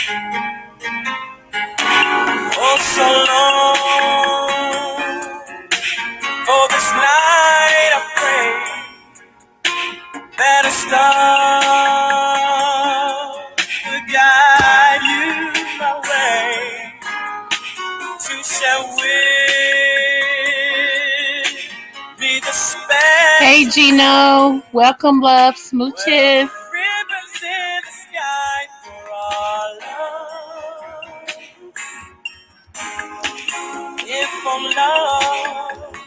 Oh, so long for this night I pray that a star will guide you my way to share with me the special. Hey Gino, welcome love, smooches. Ribbons in the sky for our love. If I'm loved,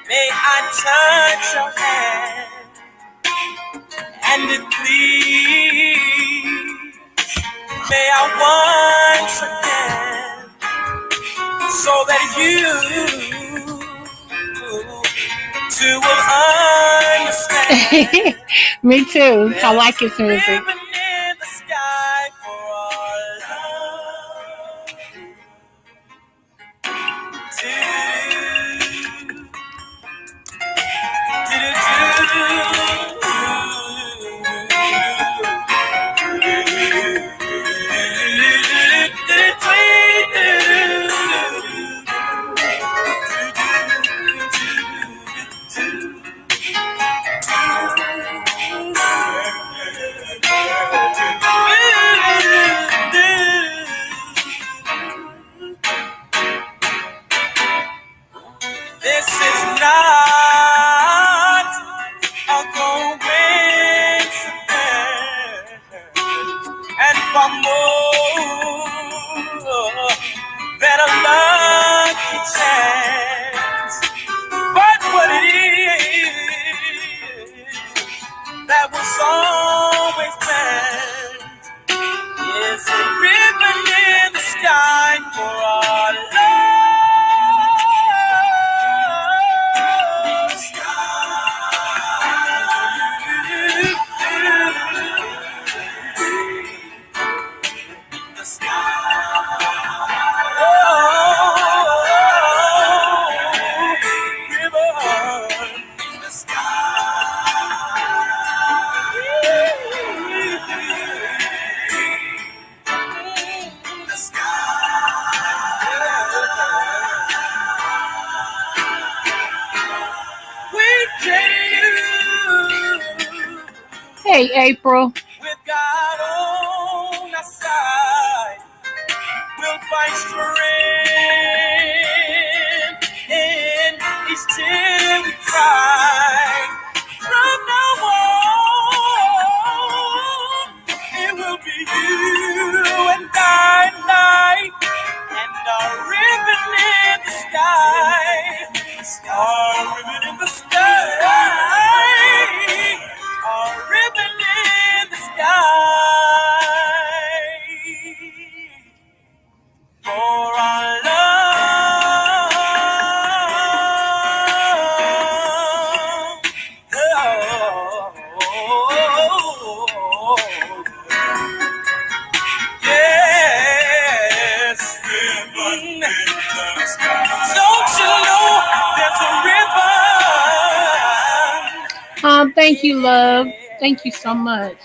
may I touch your hand and it please. May I once again, so that you too will understand. Me too. I like his music. Ribbon in the sky for our love. This is not a coincidence, and for more than a lucky chance, but what it is that was always planned is a ribbon in the sky for our love. The sky. Hey, April. With God on our side, we'll find strength in each tear we cry. From now on, it will be you and I, and our ribbon in the sky. Our ribbon in the sky. Our ribbon in the sky. For our love. Oh, yes. Ribbon in the sky. Don't you know there's a ribbon? Thank you, love. Thank you so much.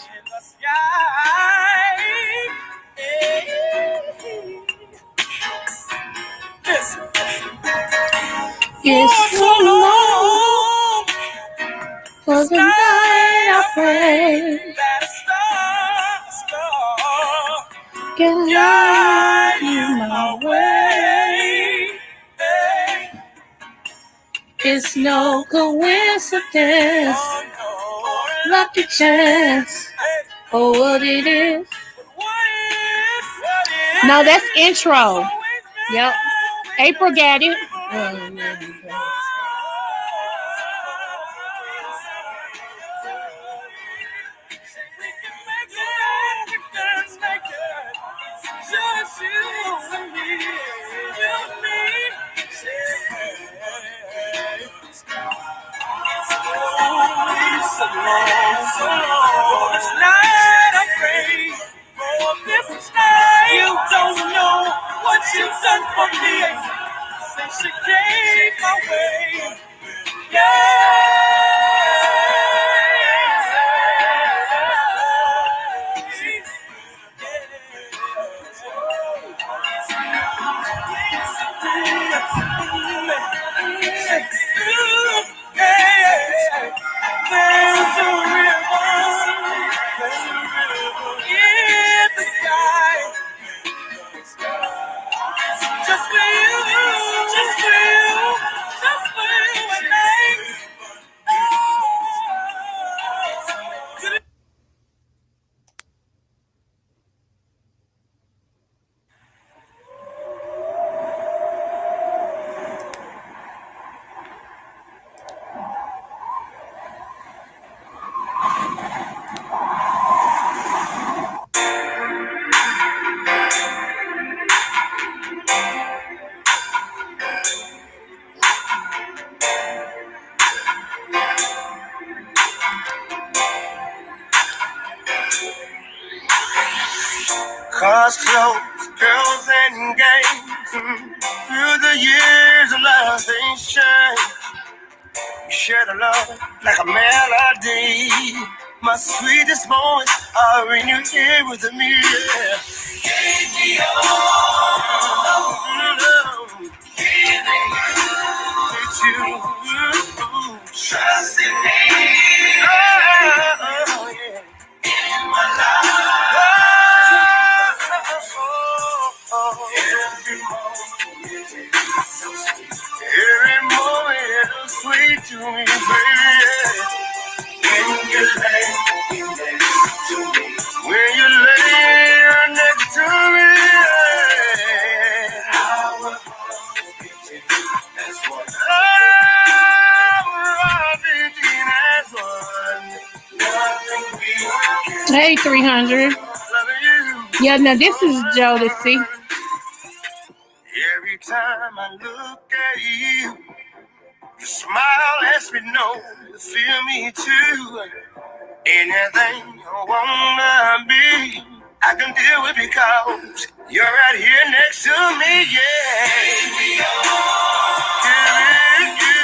It's so long for the night I pray that a star can guide you my way. It's no coincidence, lucky chance, or what it is. No, that's intro. Yep. April got it. Just you and me, you and me. So long. This night I pray for this night. You don't know what you've done for me since you came my way. Yeah. Cars, clothes, girls, and games. Through the years, nothing's changed. You share the love like a melody. My sweetest moments are when you're here with me. Yeah. Gave me all love. With you. Trust in me. Oh, yeah. In my life. Every moment. Every moment is sweet to me, baby. When you lay next to me, when you lay next to me, our hearts beating as one. Our beating as one. Nothing we Hey, 300. Yeah, now this is Jodeci. Every time I look at you, your smile lets me know you feel me too. Anything I wanna be, I can deal with because you're right here next to me, yeah. Baby, oh, giving you,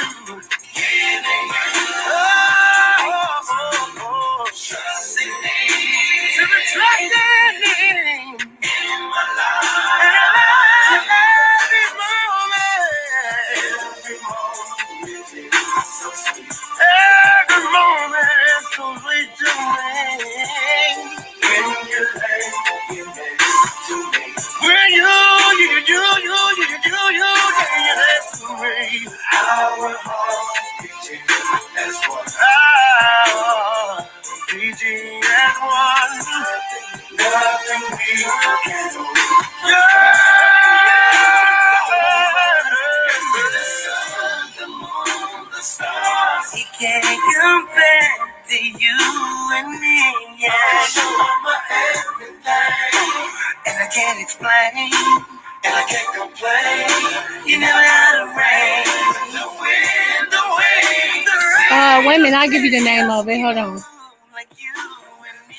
trusting me, to be trusting me in my life, every moment, every moment, so sweet. Every moment is so sweet to me. When you lay next to me. When you next to me. Our hearts beating as one. Our beating as one. Nothing we can do. The sun, the moon, the stars. He can't compare to you and me. Yeah, you're my everything, and I can't explain, and I can't complain. You never had a rain, the wind, the wave, the rain. Wait a minute, I'll give you the name of it. Hold on. Like you and me,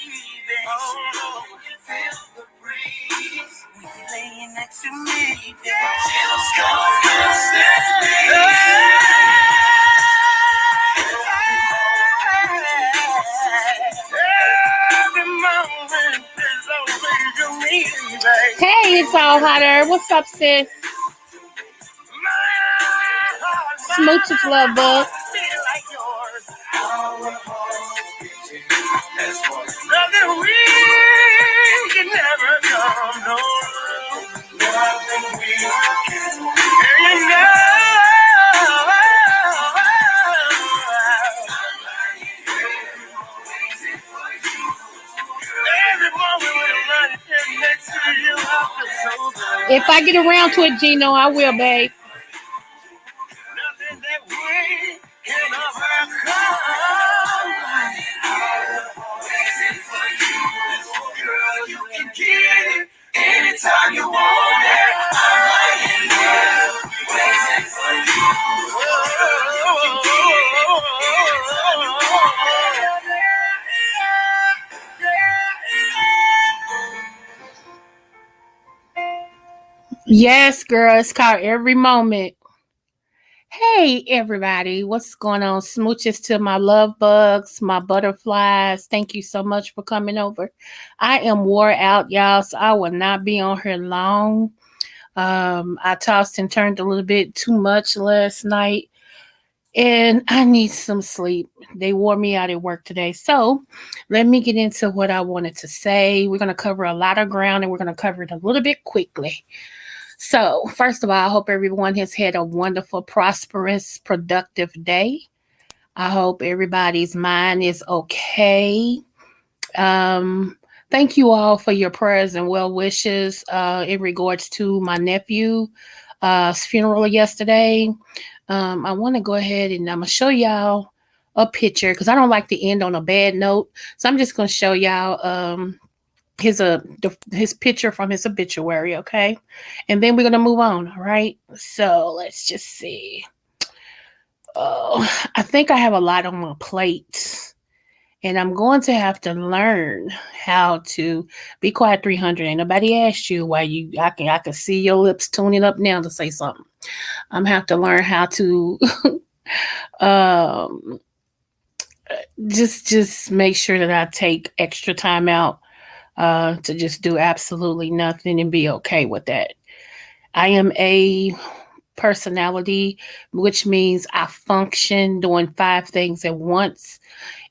baby. Oh, you feel the breeze when you're laying next to me, baby. Chills come constantly. Hey, it's all hotter. What's up, sis? Smooches love bug. Nothing we can never come, no. Nothing we can. And you know. If I get around to it, Gino, I will, babe. Nothing that we can overcome. Girl, you can get it anytime you want it. I'm lying here waiting for you. You can get it anytime you want it. Yes, girl, it's called Every Moment. Hey, everybody, what's going on? Smooches to my love bugs, my butterflies. Thank you so much for coming over. I am wore out, y'all, so I will not be on here long. I tossed and turned a little bit too much last night, and I need some sleep. They wore me out at work today. So let me get into what I wanted to say. We're going to cover a lot of ground, and we're going to cover it a little bit quickly. So, first of all, I hope everyone has had a wonderful, prosperous, productive day. I hope everybody's mind is okay. Thank you all for your prayers and well wishes in regards to my nephew's funeral yesterday. I want to go ahead and I'm going to show y'all a picture because I don't like to end on a bad note. So I'm just going to show y'all his picture from his obituary, okay? And then we're gonna move on, all right? So let's just see. Oh, I think I have a lot on my plate, And I'm going to have to learn how to be quiet. 300. Ain't nobody asked you why you. I can see your lips tuning up now to say something. I'm have to learn how to um just make sure that I take extra time out to just do absolutely nothing and be okay with that. I am a personality, which means I function doing five things at once.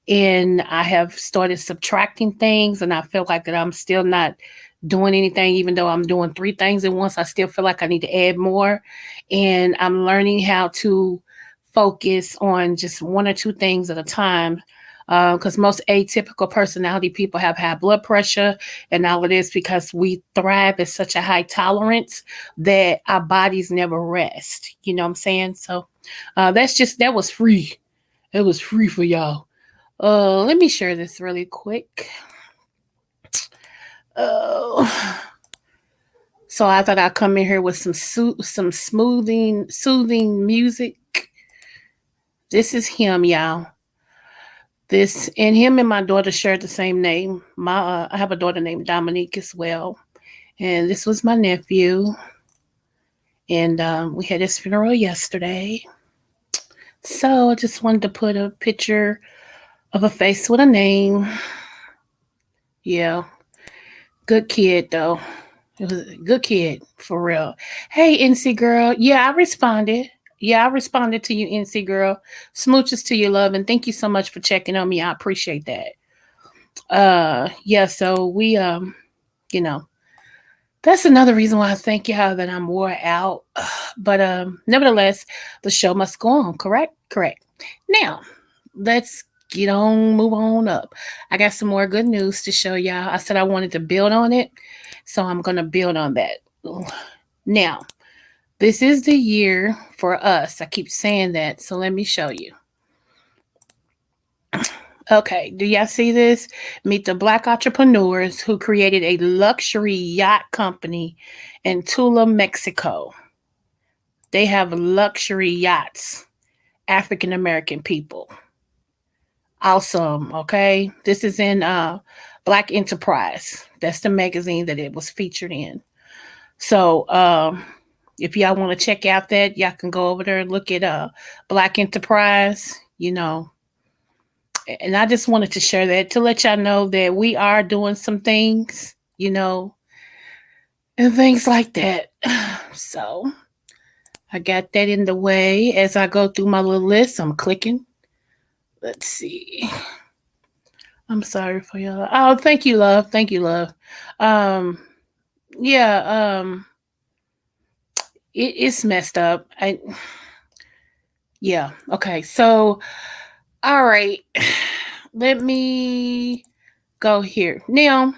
And I have started subtracting things, and I feel like that I'm still not doing anything, even though I'm doing three things at once. I still feel like I need to add more. And I'm learning how to focus on just one or two things at a time. Because most atypical personality people have high blood pressure and all of this because we thrive at such a high tolerance that our bodies never rest. You know what I'm saying? So that was free. It was free for y'all. Let me share this really quick. Oh, so I thought I'd come in here with some soothing music. This is him, y'all. This and him and my daughter shared the same name. I have a daughter named Dominique as well, and this was my nephew. And we had his funeral yesterday. So I just wanted to put a picture of a face with a name. Yeah, good kid though. It was a good kid, for real. Hey, NC girl. Yeah, I responded. Yeah, I responded to you, NC girl. Smooches to your love, and thank you so much for checking on me. I appreciate that. Yeah, so you know, that's another reason why I thank y'all that I'm wore out. But nevertheless, the show must go on, correct? Correct. Now, let's move on up. I got some more good news to show y'all. I said I wanted to build on it, so I'm gonna build on that. Now, this is the year for us. I keep saying that, so let me show you. Okay, do y'all see this? Meet the black entrepreneurs who created a luxury yacht company in Tula, Mexico. They have luxury yachts, African American people. Awesome, okay? This is in Black Enterprise. That's the magazine that it was featured in. So, if y'all want to check out that, y'all can go over there and look at Black Enterprise, And I just wanted to share that to let y'all know that we are doing some things, and things like that. So I got that in the way as I go through my little list. I'm clicking. Let's see. I'm sorry for y'all. Oh, thank you, love. Thank you, love. Um, yeah, it's messed up. Yeah, okay. So, all right. Let me go here. Now,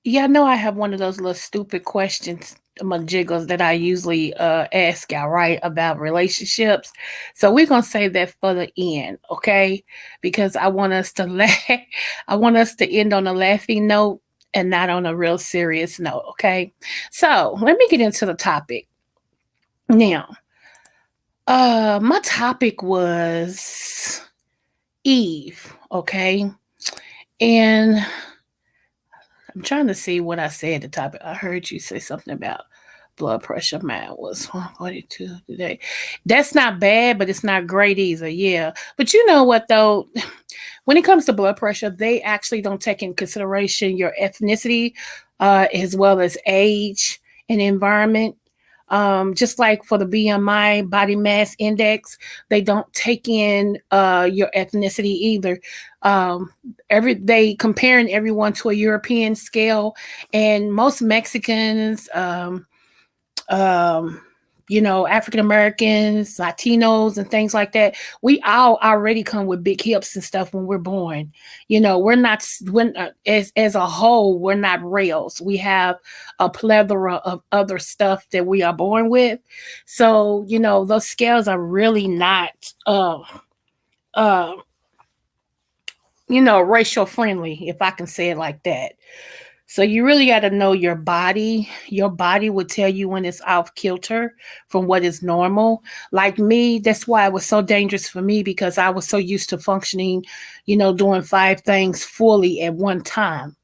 yeah, I know I have one of those little stupid questions, jiggles that I usually ask y'all, right, about relationships. So we're gonna save that for the end, okay? Because I want us to laugh. I want us to end on a laughing note and not on a real serious note, okay? So let me get into the topic now. My topic was Eve, okay, and I'm trying to see what I said at the topic. I heard you say something about blood pressure. Mine was 142 today. That's not bad, but it's not great either. Yeah. But you know what, though? When it comes to blood pressure, they actually don't take in consideration your ethnicity as well as age and environment. Just like for the BMI, body mass index, they don't take in your ethnicity either. Um, they comparing everyone to a European scale, and most Mexicans, um, African Americans, Latinos, and things like that, we all already come with big hips and stuff when we're born. We're not when as a whole, we're not rails. We have a plethora of other stuff that we are born with. So those scales are really not uh, racial friendly, if I can say it like that. So you really got to know your body. Your body will tell you when it's off kilter from what is normal. Like me, that's why it was so dangerous for me, because I was so used to functioning, doing five things fully at one time,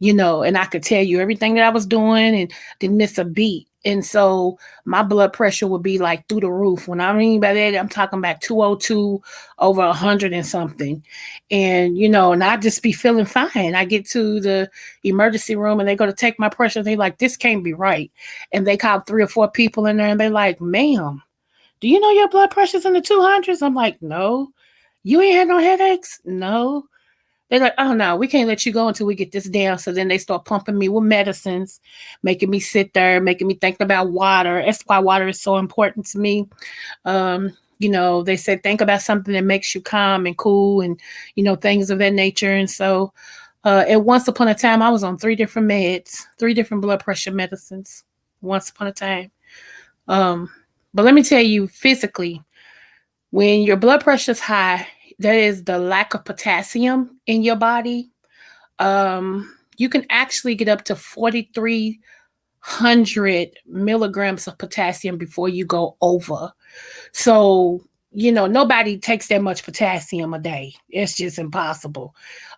and I could tell you everything that I was doing and didn't miss a beat. And so my blood pressure would be like through the roof. When I mean by that, I'm talking about 202 over 100 and something. And I just be feeling fine. I get to the emergency room and they go to take my pressure. They like, this can't be right. And they call three or four people in there and they like, ma'am, do you know your blood pressure's in the 200s? I'm like, no. You ain't had no headaches? No. They're like, oh no, we can't let you go until we get this down. So then they start pumping me with medicines, making me sit there, making me think about water. That's why water is so important to me. They said think about something that makes you calm and cool and, things of that nature. And so at once upon a time, I was on three different meds, three different blood pressure medicines once upon a time. Um, but let me tell you, physically, when your blood pressure is high, that is the lack of potassium in your body. You can actually get up to 4,300 milligrams of potassium before you go over. So, nobody takes that much potassium a day. It's just impossible.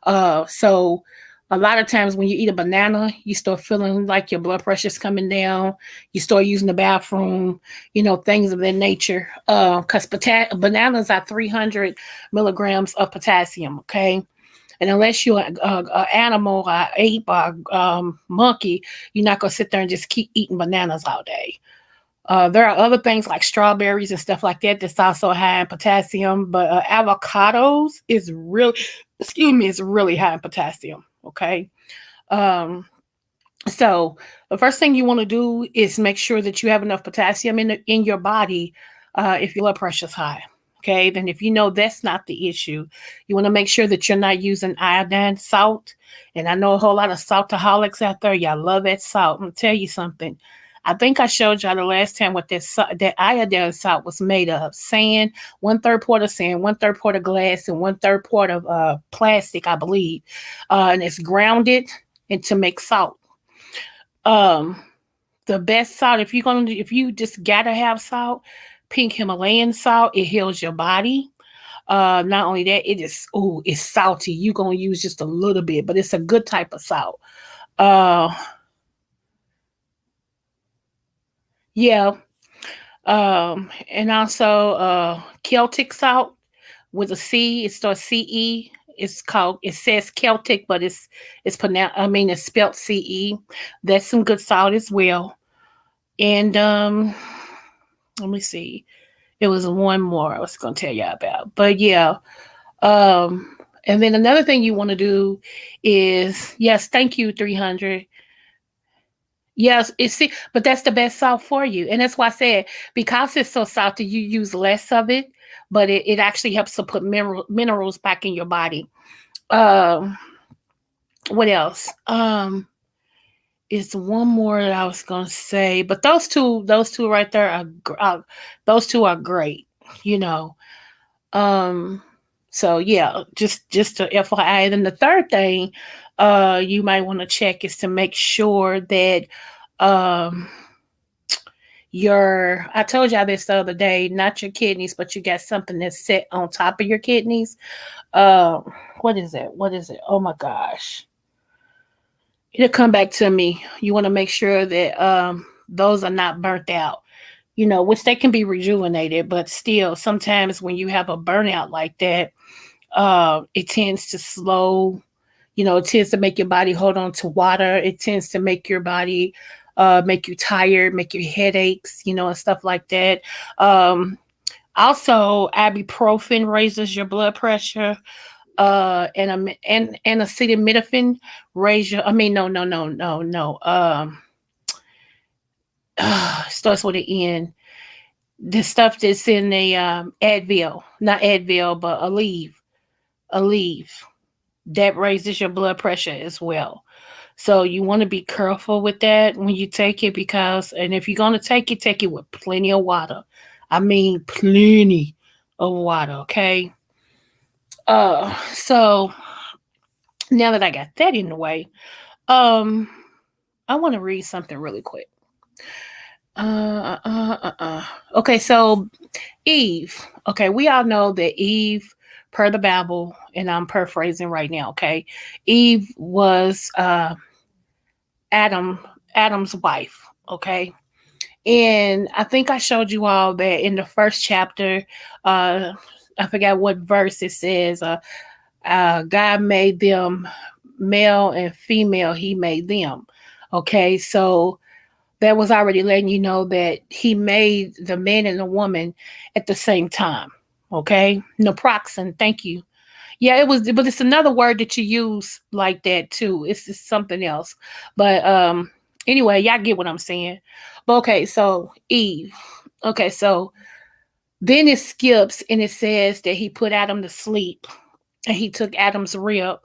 So a lot of times when you eat a banana, you start feeling like your blood pressure's coming down. You start using the bathroom, things of that nature. Because bananas are 300 milligrams of potassium, okay? And unless you're an animal, an ape, or monkey, you're not going to sit there and just keep eating bananas all day. There are other things like strawberries and stuff like that that's also high in potassium, but avocados is really high in potassium. Okay. Um, so the first thing you want to do is make sure that you have enough potassium in your body if your blood pressure's high. Okay, then if you know that's not the issue, you want to make sure that you're not using iodine salt. And I know a whole lot of saltaholics out there. Y'all love that salt. I'm gonna tell you something. I think I showed y'all the last time what that iodine salt was made of. Sand, 1/3 part of sand, 1/3 part of glass, and 1/3 part of plastic, I believe. And it's grounded and to make salt. Um, the best salt, if you just gotta have salt, pink Himalayan salt, it heals your body. Not only that, it's salty. You gonna use just a little bit, but it's a good type of salt. Uh, yeah. And also Celtic salt with a C. It starts CE. It says Celtic, but it's pronounced. I mean, it's spelled CE. That's some good salt as well. And let me see. It was one more I was going to tell you about. But yeah. Um, and then another thing you want to do is, yes, thank you, 300. Yes, but that's the best salt for you. And that's why I said, because it's so salty, you use less of it, but it actually helps to put minerals back in your body. Um, what else? It's one more that I was gonna say, but those two right there those two are great. You know. Um, so yeah, just to FYI. And then the third thing, you might want to check is to make sure that um I told y'all this the other day, not your kidneys, but you got something that's set on top of your kidneys. Um, what is it? What is it? Oh my gosh. It'll come back to me. You want to make sure that those are not burnt out. Which they can be rejuvenated, but still sometimes when you have a burnout like that, it tends to it tends to make your body hold on to water. It tends to make your body make you tired, make you headaches, and stuff like that. Um, Also, ibuprofen raises your blood pressure. And acetaminophen raise your. I mean, no. Starts with an N. The stuff that's in the Advil, not Advil, but Aleve, that raises your blood pressure as well. So you want to be careful with that when you take it, and if you're going to take it with plenty of water. I mean, plenty of water, okay? So now that I got that in the way, Um, I want to read something really quick. Uh, uh, uh, uh. Okay, so Eve. Okay, we all know that Eve, per the Bible, and I'm paraphrasing right now. Okay, Eve was Adam Adam's wife. Okay, and I think I showed you all that in the first chapter. Uh, I forgot what verse it says. God made them male and female. He made them. Okay, so that was already letting you know that he made the man and the woman at the same time. Okay, naproxen. Thank you. Yeah, it was, but it's another word that you use like that too. It's just something else. But anyway, y'all get what I'm saying. But okay, so Eve. Okay, so then it skips and it says that he put Adam to sleep and he took Adam's rib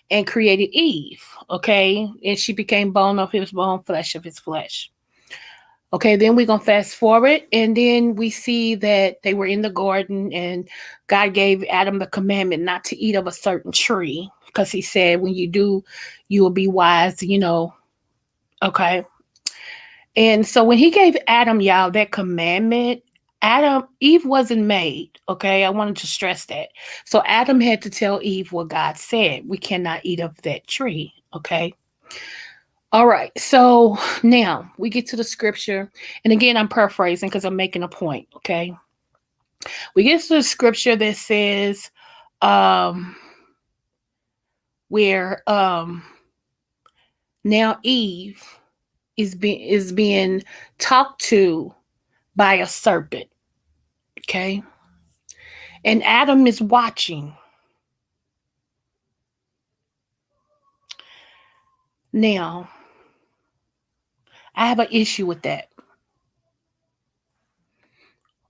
and created Eve. Okay, and she became bone of his bone, flesh of his flesh. Okay, then we're gonna fast forward, and then we see that they were in the garden, and God gave Adam the commandment not to eat of a certain tree, because He said, "When you do, you will be wise." Okay. And so when He gave Adam, y'all, that commandment, Eve wasn't made. Okay, I wanted to stress that. So Adam had to tell Eve what God said. We cannot eat of that tree. Okay. All right. So now we get to the scripture. And again, I'm paraphrasing because I'm making a point. Okay. We get to the scripture that says, um, where now Eve is being talked to by a serpent. Okay. And Adam is watching. Now, I have an issue with that.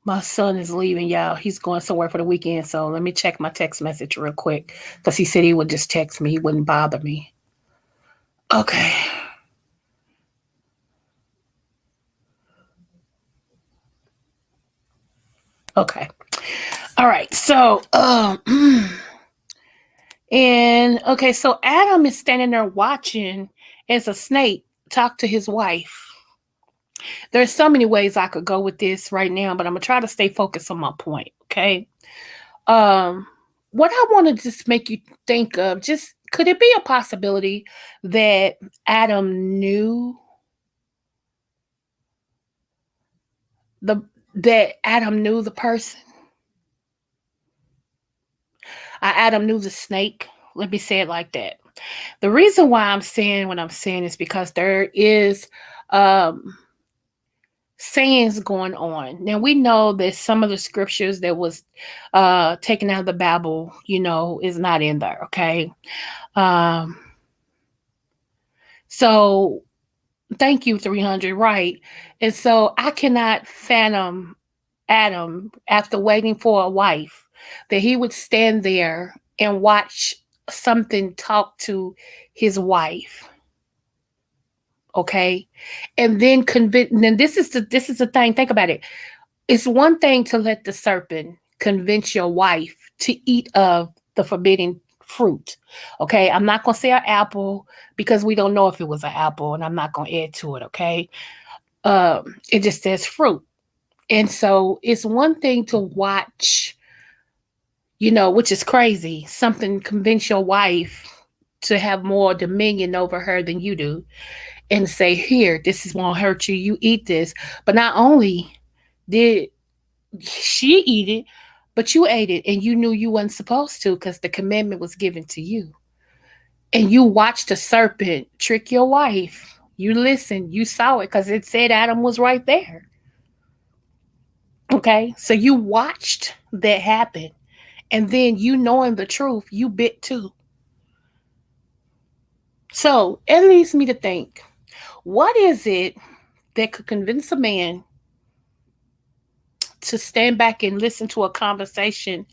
My son is leaving, y'all. He's going somewhere for the weekend. So let me check my text message real quick because he said he would just text me. He wouldn't bother me. Okay. Okay. All right. So, and okay. So Adam is standing there watching as a snake talk to his wife. There's so many ways I could go with this right now, but I'm gonna try to stay focused on my point. Okay. Um, what I want to just make you think of, just could it be a possibility that Adam knew the the person? Adam knew the snake. Let me say it like that. The reason why I'm saying what I'm saying is because there is um sayings going on. Now we know that some of the scriptures that was taken out of the Bible, is not in there, okay? Um so thank you, 300, right. And so I cannot fathom Adam, after waiting for a wife, that he would stand there and watch something talk to his wife, okay? And then convince, and this is the thing, think about it. It's one thing to let the serpent convince your wife to eat of the forbidden fruit. Okay, I'm not gonna say an apple because we don't know if it was an apple, and I'm not gonna add to it. Okay, it just says fruit, and so it's one thing to watch, which is crazy. Something convince your wife to have more dominion over her than you do, and say, "Here, this is won't hurt you. You eat this." But not only did she eat it, but you ate it and you knew you wasn't supposed to because the commandment was given to you. And you watched the serpent trick your wife. You listened, you saw it because it said Adam was right there. Okay. So you watched that happen. And then you knowing the truth, you bit too. So it leads me to think, what is it that could convince a man to stand back and listen to a conversation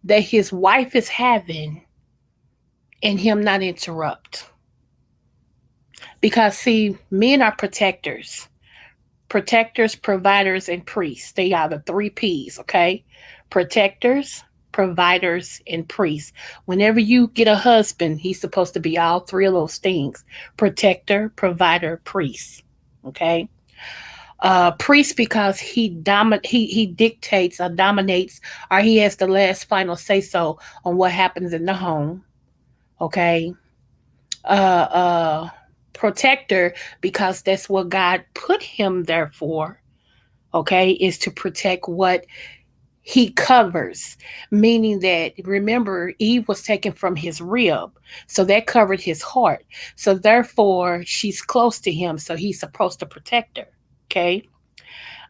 that his wife is having and him not interrupt? Because see, men are protectors, providers, and priests. They are the three P's, okay? Protectors, providers, and priests. Whenever you get a husband, he's supposed to be all three of those things: protector, provider, priest. Okay. Priest because he dictates or dominates, or he has the last final say so on what happens in the home. Okay. Uh, uh, Protector because that's what God put him there for. Okay, is to protect what he covers, meaning that remember Eve was taken from his rib, so that covered his heart, so therefore she's close to him, so he's supposed to protect her. Okay.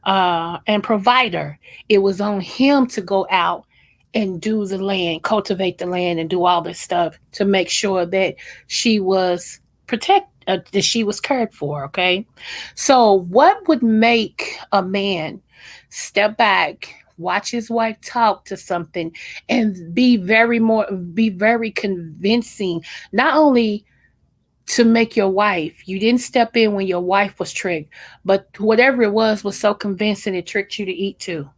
And provider, it was on him to go out and do the land, cultivate the land, and do all this stuff to make sure that she was that she was cared for. Okay. So what would make a man step back, watch his wife talk to something, and be very convincing, not only to make your wife, you didn't step in when your wife was tricked, but whatever it was so convincing it tricked you to eat too.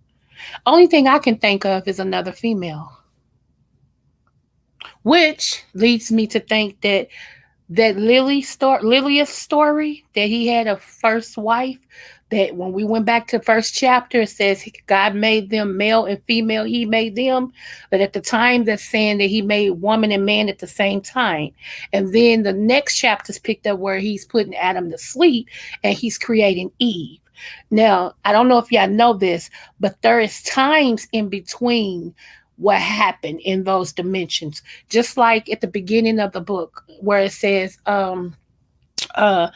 Only thing I can think of is another female, which leads me to think that Lilia's story, that he had a first wife, that when we went back to first chapter, it says God made them male and female, he made them. But at the time, that's saying that he made woman and man at the same time. And then the next chapter's picked up where he's putting Adam to sleep and he's creating Eve. Now, I don't know if y'all know this, but there is times in between what happened in those dimensions. Just like at the beginning of the book where it says, uh,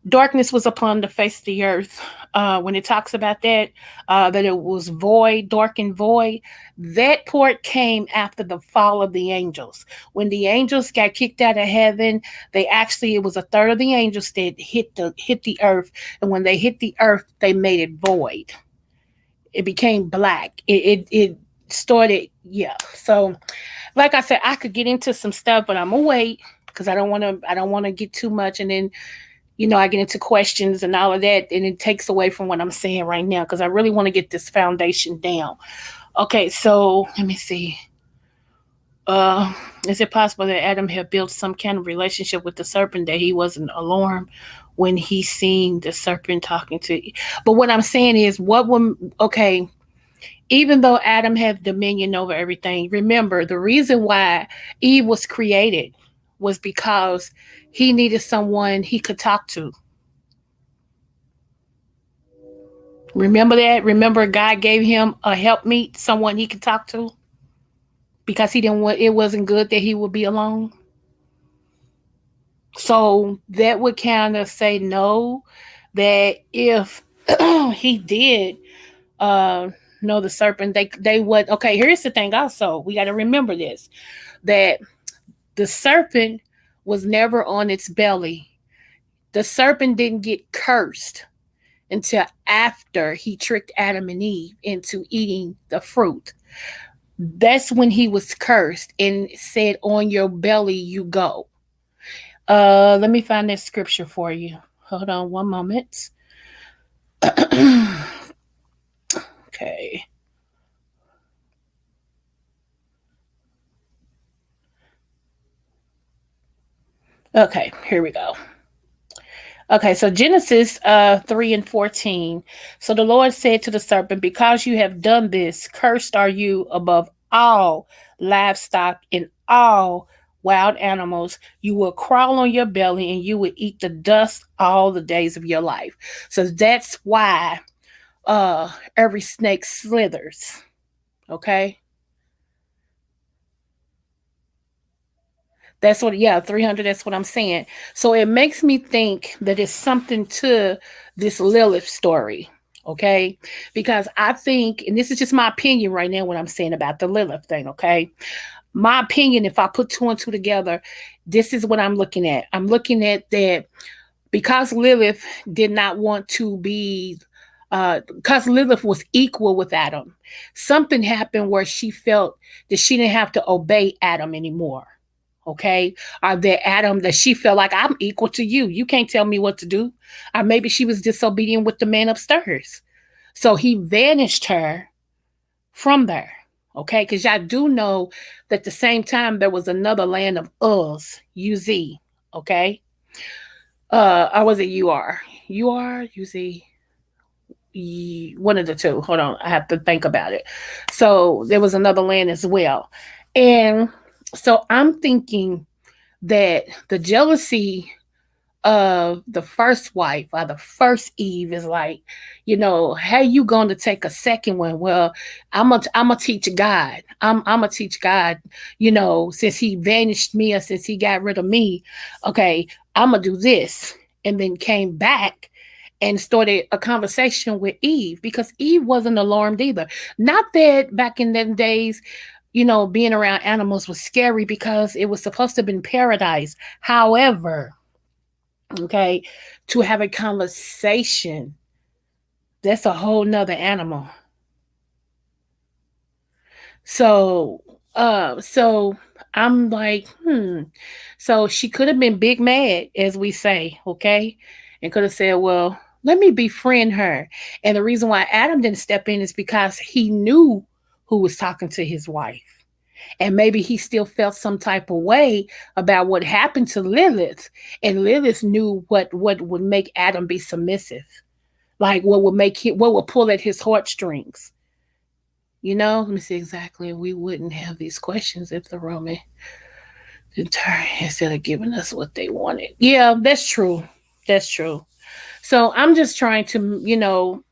darkness was upon the face of the earth. When it talks about that it was void, dark and void, that part came after the fall of the angels. When the angels got kicked out of heaven, it was a third of the angels that hit the earth, and when they hit the earth, they made it void. It became black. It started, yeah. So, like I said, I could get into some stuff, but I'm gonna wait because I don't want to get too much, and then I get into questions and all of that, and it takes away from what I'm saying right now because I really want to get this foundation down. Okay, so let me see. Uh, is it possible that Adam had built some kind of relationship with the serpent, that he wasn't alarmed when he seen the serpent talking to? But what I'm saying is, what would okay? Even though Adam had dominion over everything, remember the reason why Eve was created was because he needed someone he could talk to. Remember that? Remember God gave him a helpmeet, someone he could talk to, because he didn't want it wasn't good that he would be alone. So that would kind of say no, that if he did uh know the serpent, they would. Okay, here's the thing also. We got to remember this, that the serpent was never on its belly. The serpent didn't get cursed until after he tricked Adam and Eve into eating the fruit. That's when he was cursed and said, "On your belly you go." Let me find that scripture for you. Hold on one moment. Okay. Okay, here we go. Okay, so Genesis 3 and 14. So the Lord said to the serpent, "Because you have done this, cursed are you above all livestock and all wild animals. You will crawl on your belly and you will eat the dust all the days of your life." So that's why every snake slithers. Okay. That's what, yeah, 300. That's what I'm saying. So it makes me think that it's something to this Lilith story. Okay. Because I think, and this is just my opinion right now, what I'm saying about the Lilith thing. Okay. My opinion, if I put two and two together, this is what I'm looking at. I'm looking at that because Lilith did not want to be, because Lilith was equal with Adam, something happened where she felt that she didn't have to obey Adam anymore. Okay. Or that Adam, that she felt like, I'm equal to you. You can't tell me what to do. Or maybe she was disobedient with the man upstairs. So he vanished her from there. Okay, because y'all do know that at the same time there was another land of Uz. Okay, or was it UZ? One of the two. Hold on, I have to think about it. So there was another land as well, and so I'm thinking that the jealousy of the first wife or the first Eve is like, how you going to take a second one? Well, I'm gonna teach God. I'm gonna teach God. Since He vanished me or since He got rid of me, okay, I'm gonna do this, and then came back and started a conversation with Eve because Eve wasn't alarmed either. Not that back in them days, being around animals was scary because it was supposed to have been paradise. However, okay, to have a conversation, that's a whole nother animal. So uh so I'm like, so she could have been big mad, as we say, okay, and could have said, well, let me befriend her. And the reason why Adam didn't step in is because he knew who was talking to his wife, and maybe he still felt some type of way about what happened to Lilith, and Lilith knew what would make Adam be submissive, like what would pull at his heartstrings. Let me see exactly. We wouldn't have these questions if the Roman turn instead of giving us what they wanted. Yeah, that's true. That's true. So I'm just trying to,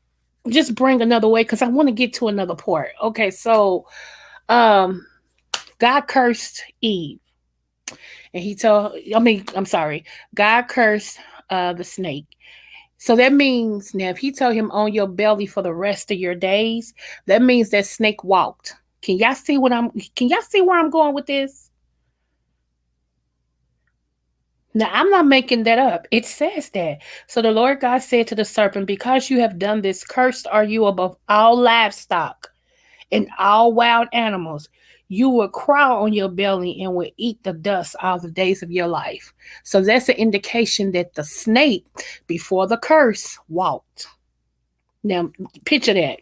just bring another way because I want to get to another part. Okay, so um God cursed Eve, and he told, I'm sorry, God cursed the snake. So that means now if he told him on your belly for the rest of your days, that means that snake walked. Can y'all see where I'm going with this? Now I'm not making that up. It says that. So the Lord God said to the serpent, because you have done this, cursed are you above all livestock and all wild animals. You will crawl on your belly and will eat the dust all the days of your life. So that's an indication that the snake, before the curse, walked. Now, picture that.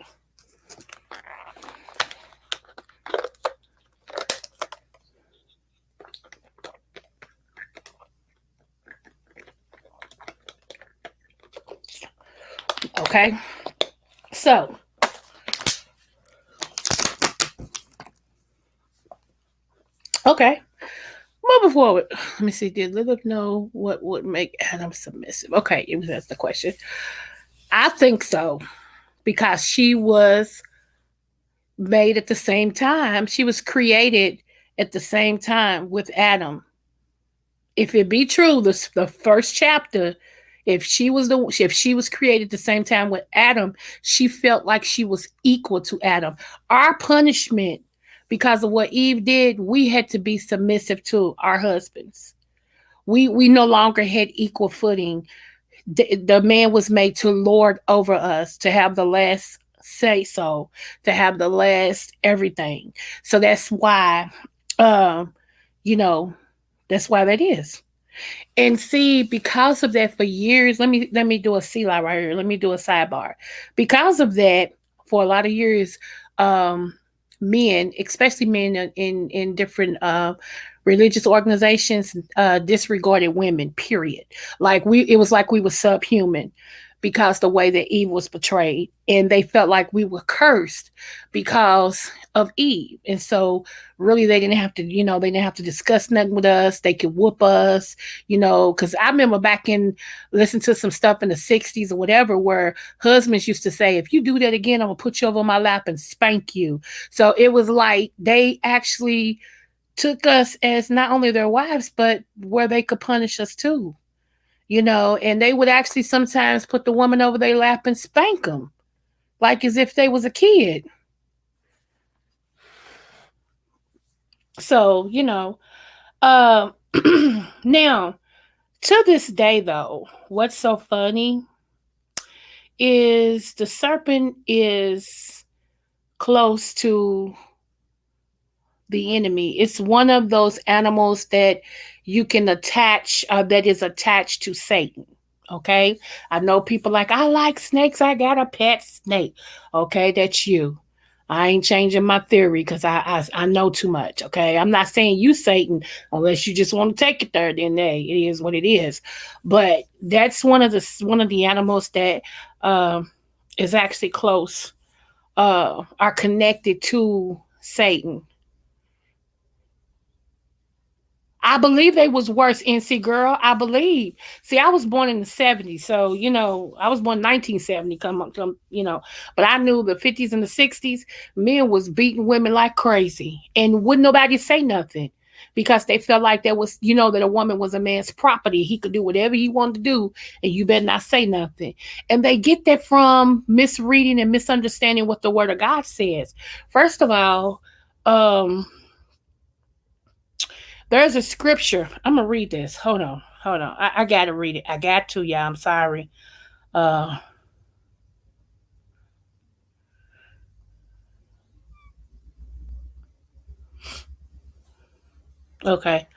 Okay. So, okay. Moving forward. Let me see. Did Lilith know what would make Adam submissive? Okay, it was that's the question. I think so because she was made at the same time. She was created at the same time with Adam. If it be true, the first chapter, if she was created at the same time with Adam, she felt like she was equal to Adam. Our punishment because of what Eve did, we had to be submissive to our husbands. We no longer had equal footing. The man was made to lord over us, to have the last say so, to have the last everything. So that's why, um, you know, that's why that is. And see, because of that, for years, let me do a C line right here. Let me do a sidebar. Because of that, for a lot of years, um, men, especially men in different religious organizations, disregarded women. Period. It was like we were subhuman because the way that Eve was portrayed, and they felt like we were cursed because of Eve, and so really they didn't have to, they didn't have to discuss nothing with us. They could whoop us, because I remember back in listening to some stuff in the 60s or whatever where husbands used to say, if you do that again, I'm gonna put you over my lap and spank you. So it was like they actually took us as not only their wives, but where they could punish us too, and they would actually sometimes put the woman over their lap and spank them like as if they was a kid. So, um now, to this day, though, what's so funny is the serpent is close to the enemy. It's one of those animals that you can attach, that is attached to Satan. Okay. I know people like, I like snakes. I got a pet snake. Okay. That's you. I ain't changing my theory because I know too much. Okay, I'm not saying you Satan unless you just want to take it there. Then hey, it is what it is. But that's one of the animals that is actually close. Are connected to Satan. I believe they was worse, NC girl. I believe. See, I was born in the 70s, so I was born 1970. Come, but I knew the 50s and the 60s, men was beating women like crazy, and wouldn't nobody say nothing because they felt like that a woman was a man's property. He could do whatever he wanted to do, and you better not say nothing. And they get that from misreading and misunderstanding what the Word of God says. First of all, um there's a scripture. I'm gonna read this. Hold on, hold on. I gotta read it. I got to, y'all. I'm sorry. Uh, okay.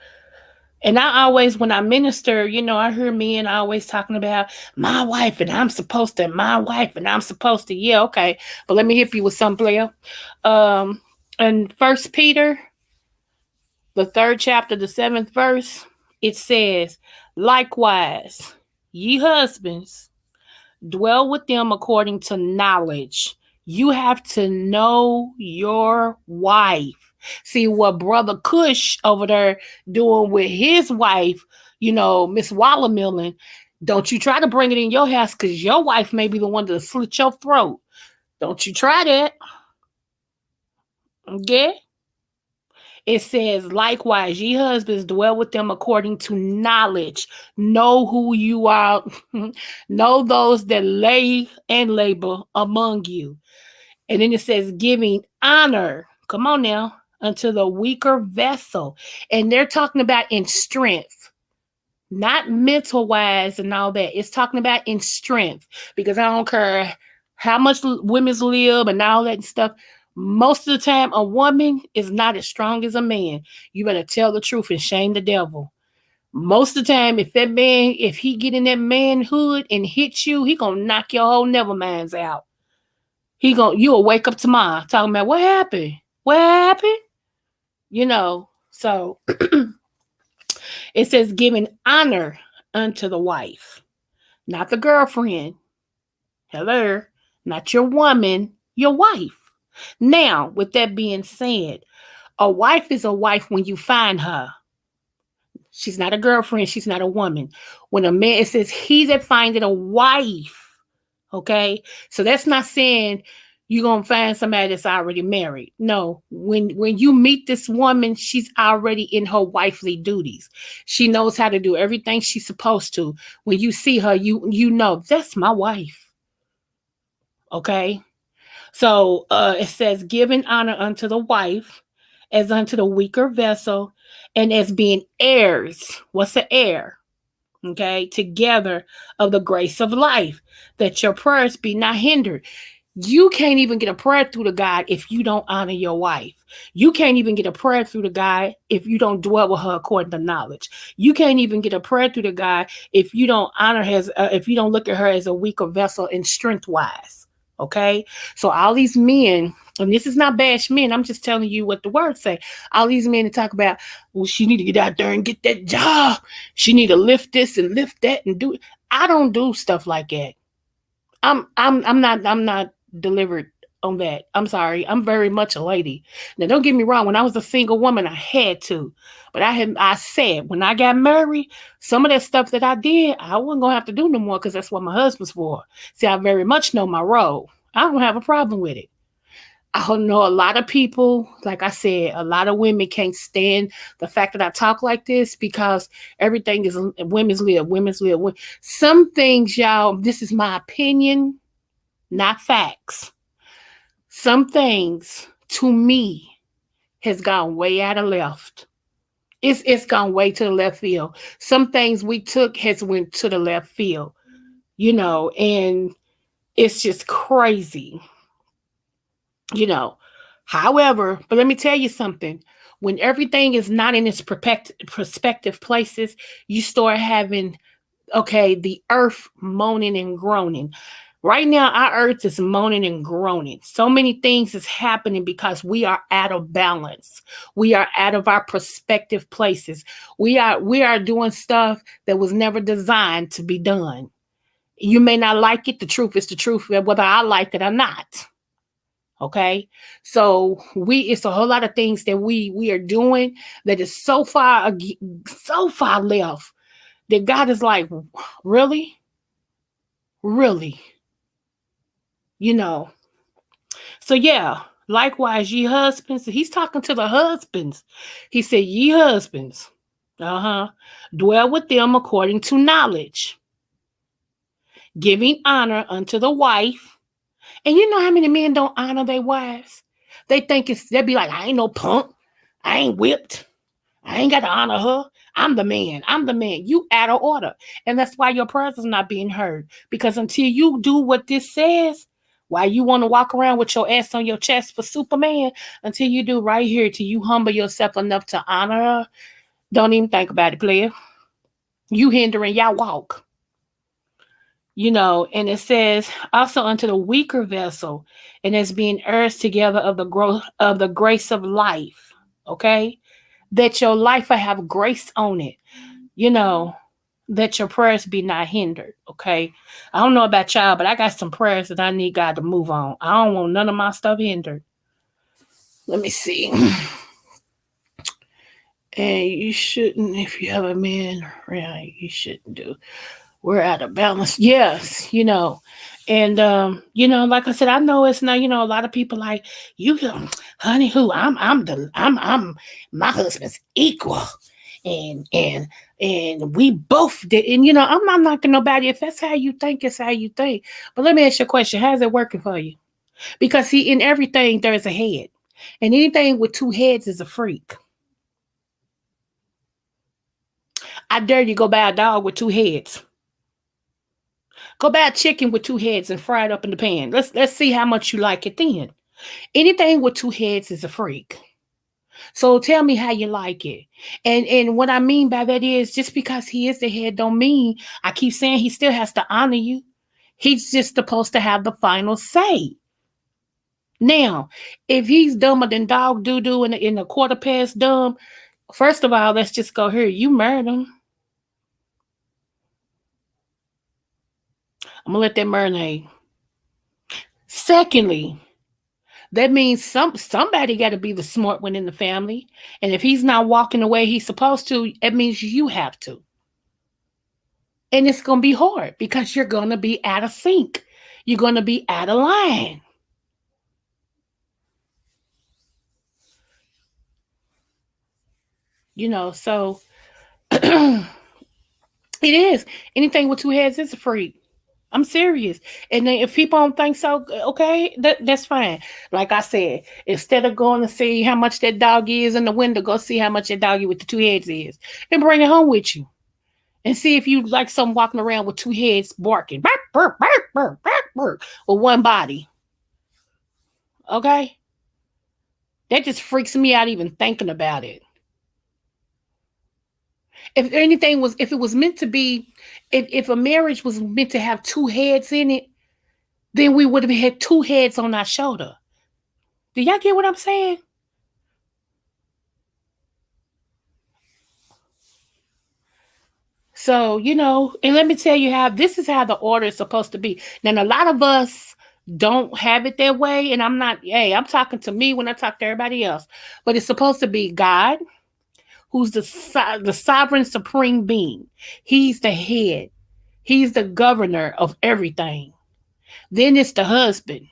And I always, when I minister, I hear men always talking about my wife and I'm supposed to, my wife and I'm supposed to. Yeah, okay. But let me hit you with some player. Um, in First Peter, the third chapter, the seventh verse, it says, "Likewise, ye husbands, dwell with them according to knowledge." You have to know your wife. See what Brother Cush over there doing with his wife, Miss Wallamelon. Don't you try to bring it in your house because your wife may be the one to slit your throat. Don't you try that. Okay? It says, likewise, ye husbands dwell with them according to knowledge. Know who you are. Know those that lay and labor among you. And then it says, giving honor. Come on now. Unto the weaker vessel. And they're talking about in strength, not mental wise and all that. It's talking about in strength because I don't care how much women's live and all that stuff. Most of the time, a woman is not as strong as a man. You better tell the truth and shame the devil. Most of the time, if he get in that manhood and hit you, he gonna knock your whole never minds out. You'll wake up tomorrow talking about what happened. What happened? So it says giving honor unto the wife, not the girlfriend. Hello, not your woman, your wife. Now, with that being said, a wife is a wife when you find her. She's not a girlfriend, she's not a woman. When a man, it says, he that findeth a wife. Okay? So that's not saying you're gonna find somebody that's already married. No, when you meet this woman, she's already in her wifely duties. She knows how to do everything she's supposed to. When you see her, you know that's my wife. Okay? So it says, giving honor unto the wife as unto the weaker vessel, and as being heirs. What's an heir? Okay, together of the grace of life, that your prayers be not hindered. You can't even get a prayer through to God if you don't honor your wife. You can't even get a prayer through to God if you don't dwell with her according to knowledge. You can't even get a prayer through to God if you don't honor her, if you don't look at her as a weaker vessel in strength wise. Okay, so all these men, and this is not bash men, I'm just telling you what the words say. All these men to talk about, well, she need to get out there and get that job. She need to lift this and lift that and do it. I don't do stuff like that. I'm not delivered on that. I'm sorry. I'm very much a lady. Now don't get me wrong. When I was a single woman, I had to. But I said when I got married, some of that stuff that I did, I wasn't gonna have to do no more because that's what my husband's for. See, I very much know my role. I don't have a problem with it. I know a lot of people, like I said, a lot of women can't stand the fact that I talk like this because everything is women's live, women's live. Some things, y'all, this is my opinion, not facts. Some things to me has gone way out of left. It's gone way to the left field. Some things we took has went to the left field, and it's just crazy, you know. However, but let me tell you something. When everything is not in its perspective places, you start having, okay, the earth moaning and groaning. Right now, our earth is moaning and groaning. So many things is happening because we are out of balance. We are out of our prospective places. We are doing stuff that was never designed to be done. You may not like it. The truth is the truth, whether I like it or not. Okay, so it's a whole lot of things that we are doing that is so far left that God is like, really, really, you know. So yeah, likewise, ye husbands. He's talking to the husbands. He said, ye husbands, dwell with them according to knowledge, giving honor unto the wife. And you know how many men don't honor their wives? They think they'll be like, I ain't no punk. I ain't whipped. I ain't got to honor her. I'm the man. I'm the man. You out of order. And that's why your prayers is not being heard. Because until you do what this says, why you want to walk around with your ass on your chest for Superman, until you do right here, till you humble yourself enough to honor her, don't even think about it, player. You hindering y'all walk. And it says also unto the weaker vessel, and as being heirs together of the growth of the grace of life. Okay, that your life will have grace on it. You know, that your prayers be not hindered. Okay, I don't know about y'all, but I got some prayers that I need God to move on. I don't want none of my stuff hindered. Let me see. And you shouldn't, if you have a man, right? You shouldn't do. We're out of balance. Yes, and like I said, I know it's not. A lot of people like you, honey. Who I'm my husband's equal, and we both did. And I'm not knocking nobody. If that's how you think, it's how you think. But let me ask you a question: how's it working for you? Because see, in everything there's a head, and anything with two heads is a freak. I dare you go buy a dog with two heads. Go buy a chicken with two heads and fry it up in the pan. Let's see how much you like it then. Anything with two heads is a freak. So tell me how you like it. And what I mean by that is just because he is the head don't mean I keep saying he still has to honor you. He's just supposed to have the final say. Now, if he's dumber than dog doo doo in a quarter past dumb, first of all, let's just go here. You married him. I'm gonna let that marinate. Secondly, that means somebody got to be the smart one in the family. And if he's not walking the way he's supposed to, it means you have to. And it's going to be hard because you're going to be out of sync. You're going to be out of line. So it is. Anything with two heads is a freak. I'm serious. And then if people don't think so, okay, that's fine. Like I said, instead of going to see how much that dog is in the window, go see how much that doggy with the two heads is and bring it home with you. And see if you like some walking around with two heads barking, bark, bark, bark, bark, bark, bark, with one body. Okay? That just freaks me out even thinking about it. If it was meant to be, if a marriage was meant to have two heads in it, then we would have had two heads on our shoulder. Do y'all get what I'm saying? So, and let me tell you how this is how the order is supposed to be. Now, a lot of us don't have it that way. And I'm talking to me when I talk to everybody else. But it's supposed to be God, who's the sovereign supreme being. He's the head, he's the governor of everything. Then it's the husband,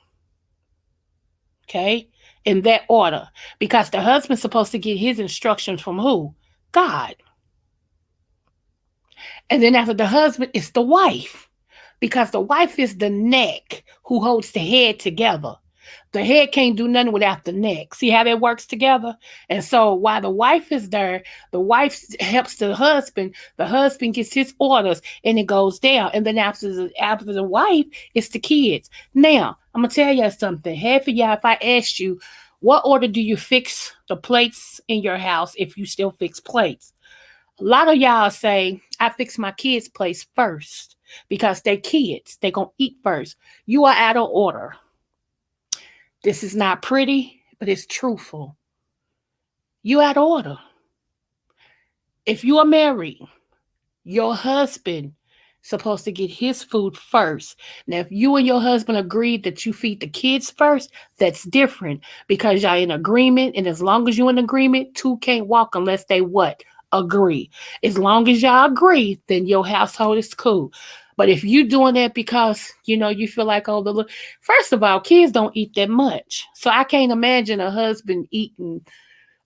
okay, in that order. Because the husband's supposed to get his instructions from who? God. And then after the husband, it's the wife. Because the wife is the neck who holds the head together. The head can't do nothing without the neck. See how that works together? And so while the wife is there, the wife helps the husband gets his orders, and it goes down. And then after the wife, it's the kids. Now, I'm going to tell you something. Half of y'all, if I asked you, what order do you fix the plates in your house if you still fix plates? A lot of y'all say, I fix my kids' place first. because they kids. They gonna eat first. You are out of order. This is not pretty, but it's truthful. You out of order. If you are married, your husband supposed to get his food first. Now, if you and your husband agreed that you feed the kids first, that's different because y'all in agreement. And as long as you in agreement, two can't walk unless they what? Agree. As long as y'all agree, then your household is cool. But if you doing that because you feel like first of all, kids don't eat that much, so I can't imagine a husband eating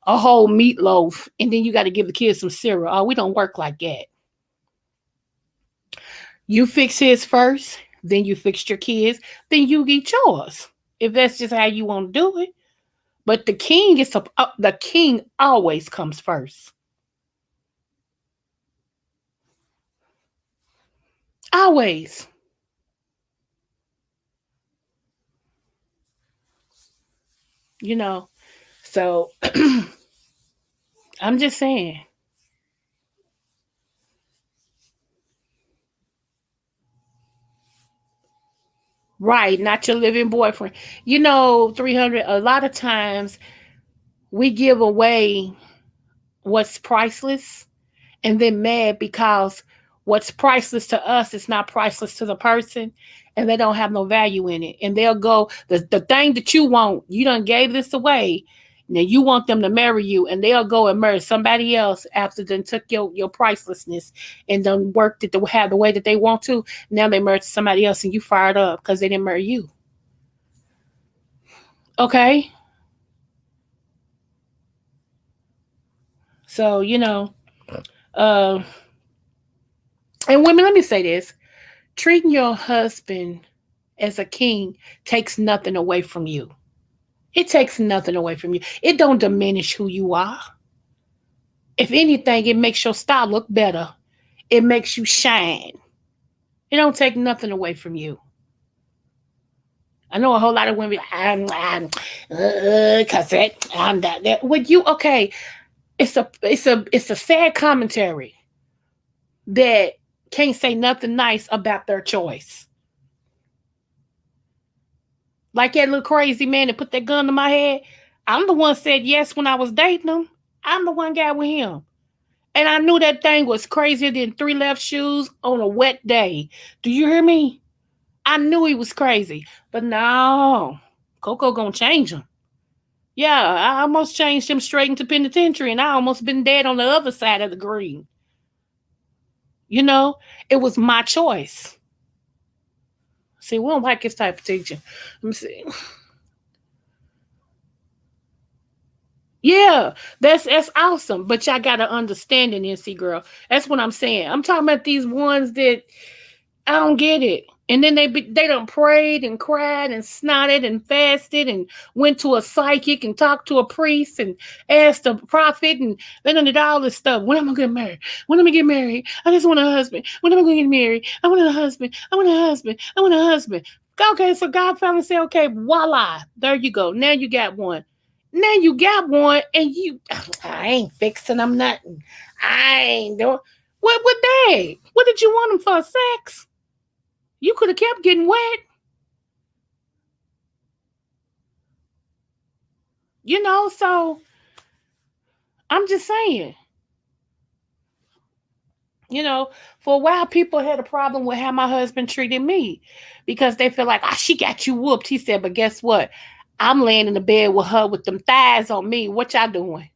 a whole meatloaf and then you got to give the kids some cereal. Oh, we don't work like that. You fix his first, then you fix your kids, then you get yours. If that's just how you want to do it. But the king always comes first. Always. You know. So I'm just saying. Right, not your living boyfriend. 300, a lot of times we give away what's priceless and then mad because what's priceless to us is not priceless to the person and they don't have no value in it. And they'll go, the thing that you want, you done gave this away. Now you want them to marry you and they'll go and marry somebody else after they took your pricelessness and done worked it to have the way that they want to. Now they marry somebody else and you fired up because they didn't marry you. Okay? So, uh, and women, let me say this. Treating your husband as a king takes nothing away from you. It takes nothing away from you. It don't diminish who you are. If anything, it makes your style look better. It makes you shine. It don't take nothing away from you. I know a whole lot of women. Cause I'm that. With you, okay. It's a sad commentary that can't say nothing nice about their choice. Like that little crazy man that put that gun to my head. I'm the one said yes when I was dating him. I'm the one guy with him. And I knew that thing was crazier than three left shoes on a wet day. Do you hear me? I knew he was crazy. But no, Coco gonna change him. Yeah, I almost changed him straight into penitentiary and I almost been dead on the other side of the green. You know, it was my choice. See, we don't like this type of teaching. Let me see. Yeah, that's awesome. But y'all gotta understand it, NC girl. That's what I'm saying. I'm talking about these ones that I don't get it. And then they done prayed and cried and snotted and fasted and went to a psychic and talked to a priest and asked a prophet and they done did all this stuff. When am I gonna get married? When am I get married? I just want a husband. When am I gonna get married? I want a husband. I want a husband. I want a husband. Okay, so God finally said, okay, voila, there you go. Now you got one. Now you got one, and I ain't fixing them nothing. I ain't doing. What they? What did you want them for? Sex? You could have kept getting wet. So I'm just saying, you know, for a while people had a problem with how my husband treated me because they feel like, she got you whooped. He said, but guess what? I'm laying in the bed with her with them thighs on me. What y'all doing?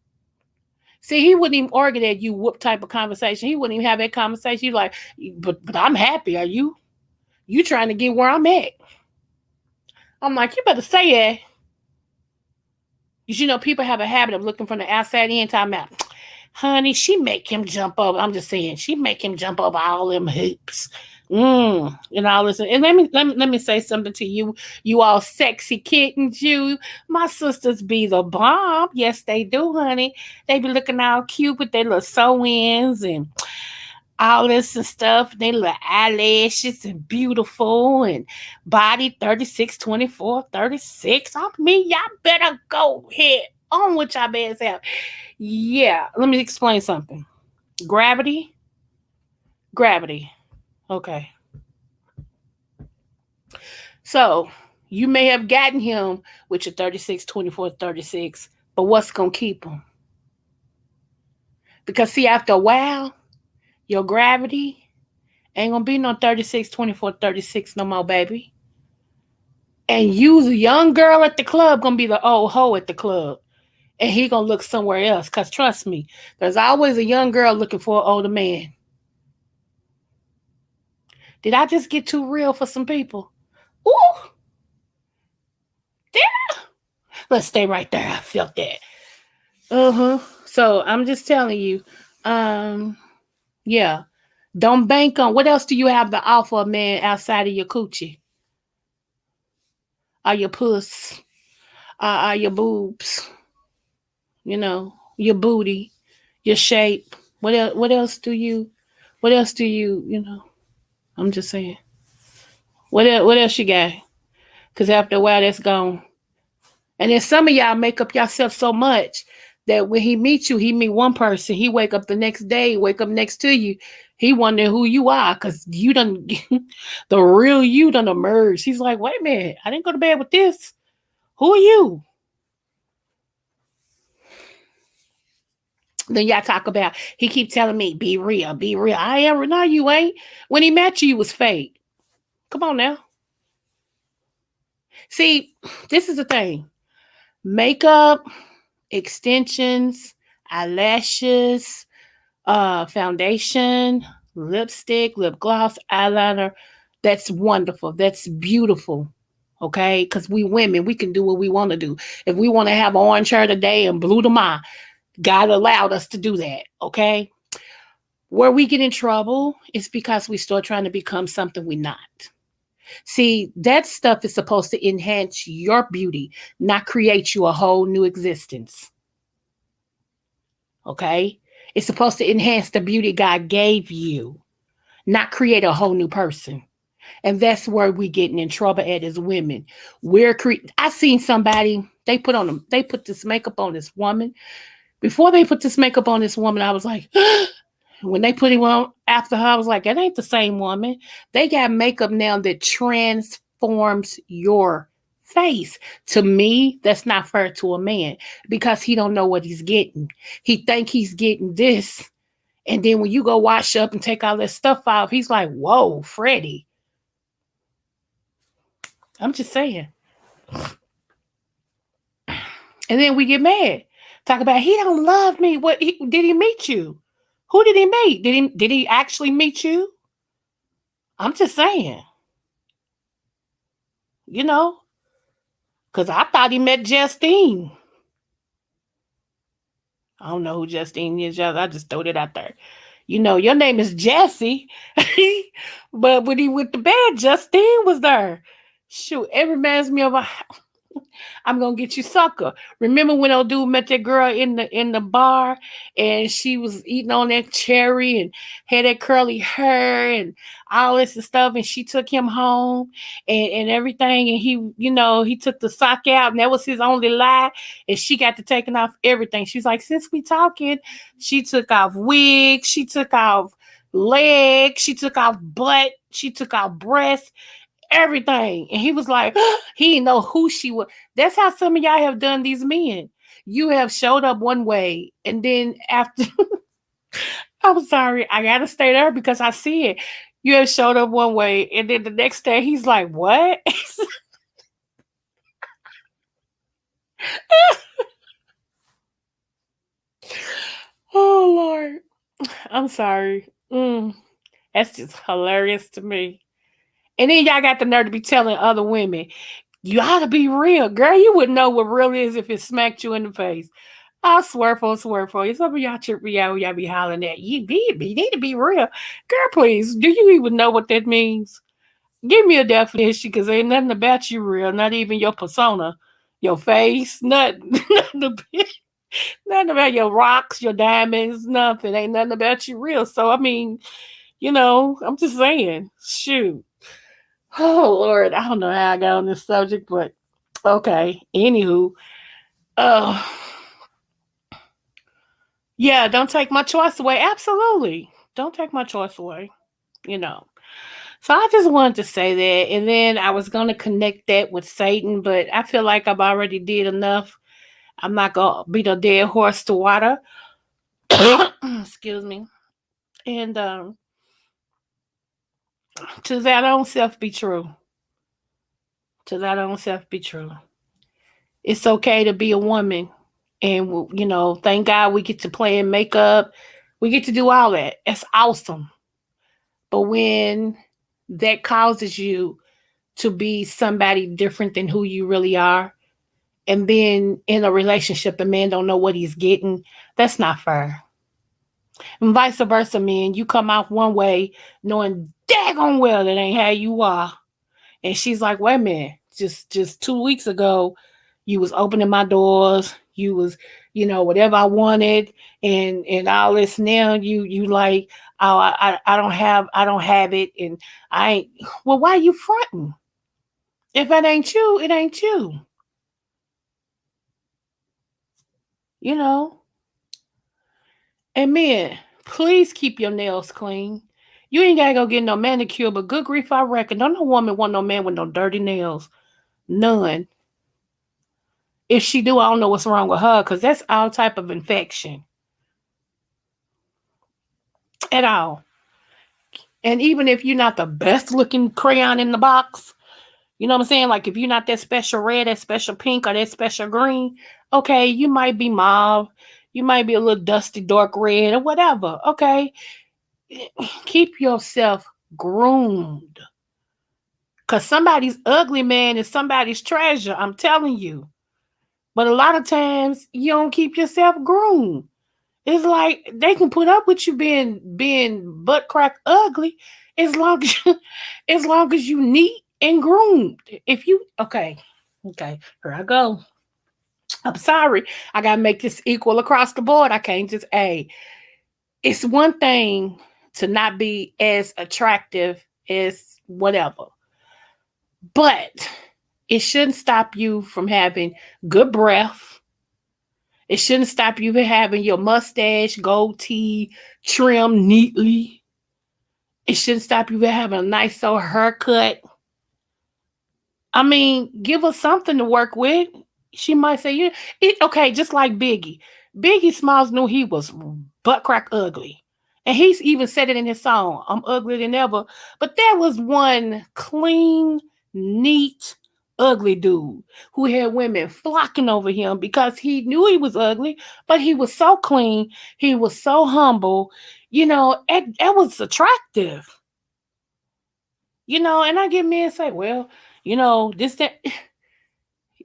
See, he wouldn't even argue that you whoop type of conversation. He wouldn't even have that conversation. You like, but I'm happy. Are you? You trying to get where I'm at? I'm like, you better say it. Because people have a habit of looking from the outside in, talking about, honey, she make him jump over. I'm just saying, she make him jump over all them hoops. And all this. And let me say something to you, you all sexy kittens, you. My sisters be the bomb. Yes, they do, honey. They be looking all cute with their little sew-ins and all this and stuff. They little eyelashes and beautiful and body 36, 24, 36. I mean, y'all better go ahead on with y'all bad self. Yeah, let me explain something. Gravity. Okay. So you may have gotten him with your 36, 24, 36, but what's going to keep him? Because, see, after a while, your gravity ain't going to be no 36, 24, 36 no more, baby. And you, the young girl at the club, going to be the old hoe at the club. And he going to look somewhere else. Because trust me, there's always a young girl looking for an older man. Did I just get too real for some people? Ooh, yeah. Let's stay right there. I felt that. Uh-huh. So I'm just telling you, um, yeah. Don't bank on what else do you have to offer a man outside of your coochie? Or your puss? Or your boobs? Your booty, your shape. What else do you I'm just saying. What else you got? Cause after a while that's gone. And then some of y'all make up yourself so much that when he meets you, he meet one person. He wake up the next day, wake up next to you. He wonder who you are because you done the real you done emerged. He's like, wait a minute, I didn't go to bed with this. Who are you? Then y'all talk about he keep telling me, be real, be real. I am. No, you ain't. When he met you, you was fake. Come on now. See, this is the thing. Makeup, extensions, eyelashes, foundation, lipstick, lip gloss, eyeliner. That's wonderful. That's beautiful. Okay, because we women, we can do what we want to do. If we want to have orange hair today and blue tomorrow, God allowed us to do that. Okay, where we get in trouble is because we start trying to become something we're not. See, that stuff is supposed to enhance your beauty, not create you a whole new existence. Okay, it's supposed to enhance the beauty God gave you, not create a whole new person. And that's where we getting in trouble at as women. I seen somebody, they put this makeup on this woman. Before they put this makeup on this woman, I was like, when they put him on after her, I was like, that ain't the same woman. They got makeup now that transforms your face. To me, that's not fair to a man because he don't know what he's getting. He think he's getting this. And then when you go wash up and take all that stuff off, he's like, whoa, Freddie. I'm just saying. And then we get mad. Talk about he don't love me. Did he meet you? Who did he meet? Did he actually meet you? I'm just saying. You know, because I thought he met Justine. I don't know who Justine is. I just throw it out there. Your name is Jesse, but when he went to bed, Justine was there. Shoot, it reminds me of a I'm gonna get you sucker. Remember when old dude met that girl in the bar and she was eating on that cherry and had that curly hair and all this and stuff, and she took him home and everything, and he took the sock out, and that was his only lie, and she got to taking off everything. She's like, since we talking, she took off wigs, she took off legs, she took off butt, she took off breasts, everything. And he was like, he didn't know who she was. That's how some of y'all have done these men. You have showed up one way, and then after, I'm sorry, I gotta stay there because I see it. You have showed up one way, and then the next day he's like, what? Oh, Lord. I'm sorry. That's just hilarious to me. And then y'all got the nerve to be telling other women, you ought to be real. Girl, you wouldn't know what real is if it smacked you in the face. I swear for you. Some of y'all trip me out, y'all be hollering at you need to be real. Girl, please, do you even know what that means? Give me a definition, because ain't nothing about you real, not even your persona, your face, nothing, nothing about your rocks, your diamonds, nothing. Ain't nothing about you real. So, I mean, I'm just saying, shoot. Oh, Lord, I don't know how I got on this subject, but okay. Anywho, uh, don't take my choice away. Absolutely. Don't take my choice away, you know. So I just wanted to say that, and then I was gonna connect that with Satan, but I feel like I've already did enough. I'm not gonna beat a dead horse to water. Excuse me. And to that own self be true. To that own self be true. It's okay to be a woman, and thank God we get to play in makeup. We get to do all that. It's awesome. But when that causes you to be somebody different than who you really are, and then in a relationship the man don't know what he's getting, that's not fair. And vice versa, man, you come out one way knowing daggone well that ain't how you are, and she's like, wait a minute, just 2 weeks ago you was opening my doors, you was whatever I wanted, and all this. Now you like, oh, I don't have it, and I ain't. Well, why you fronting? If it ain't you, it ain't you. You know. And men, please keep your nails clean. You ain't gotta go get no manicure, but good grief, I reckon. Don't no woman want no man with no dirty nails. None. If she do, I don't know what's wrong with her, because that's all type of infection. At all. And even if you're not the best looking crayon in the box, you know what I'm saying? Like if you're not that special red, that special pink, or that special green, okay, you might be mauve, you might be a little dusty dark red or whatever. Okay. Keep yourself groomed. Cause somebody's ugly, man, is somebody's treasure. I'm telling you. But a lot of times you don't keep yourself groomed. It's like they can put up with you being butt crack ugly as long as as long as you neat and groomed. If you okay, here I go. I'm sorry. I gotta make this equal across the board. I can't just it's one thing to not be as attractive as whatever. But it shouldn't stop you from having good breath. It shouldn't stop you from having your mustache, goatee trimmed neatly. It shouldn't stop you from having a nice old haircut. I mean, give her something to work with. She might say, "You okay?" Just like Biggie. Biggie Smalls knew he was butt crack ugly, and he's even said it in his song, "I'm uglier than ever." But there was one clean, neat, ugly dude who had women flocking over him because he knew he was ugly, but he was so clean, he was so humble. It was attractive. And I get men say, "Well, this that."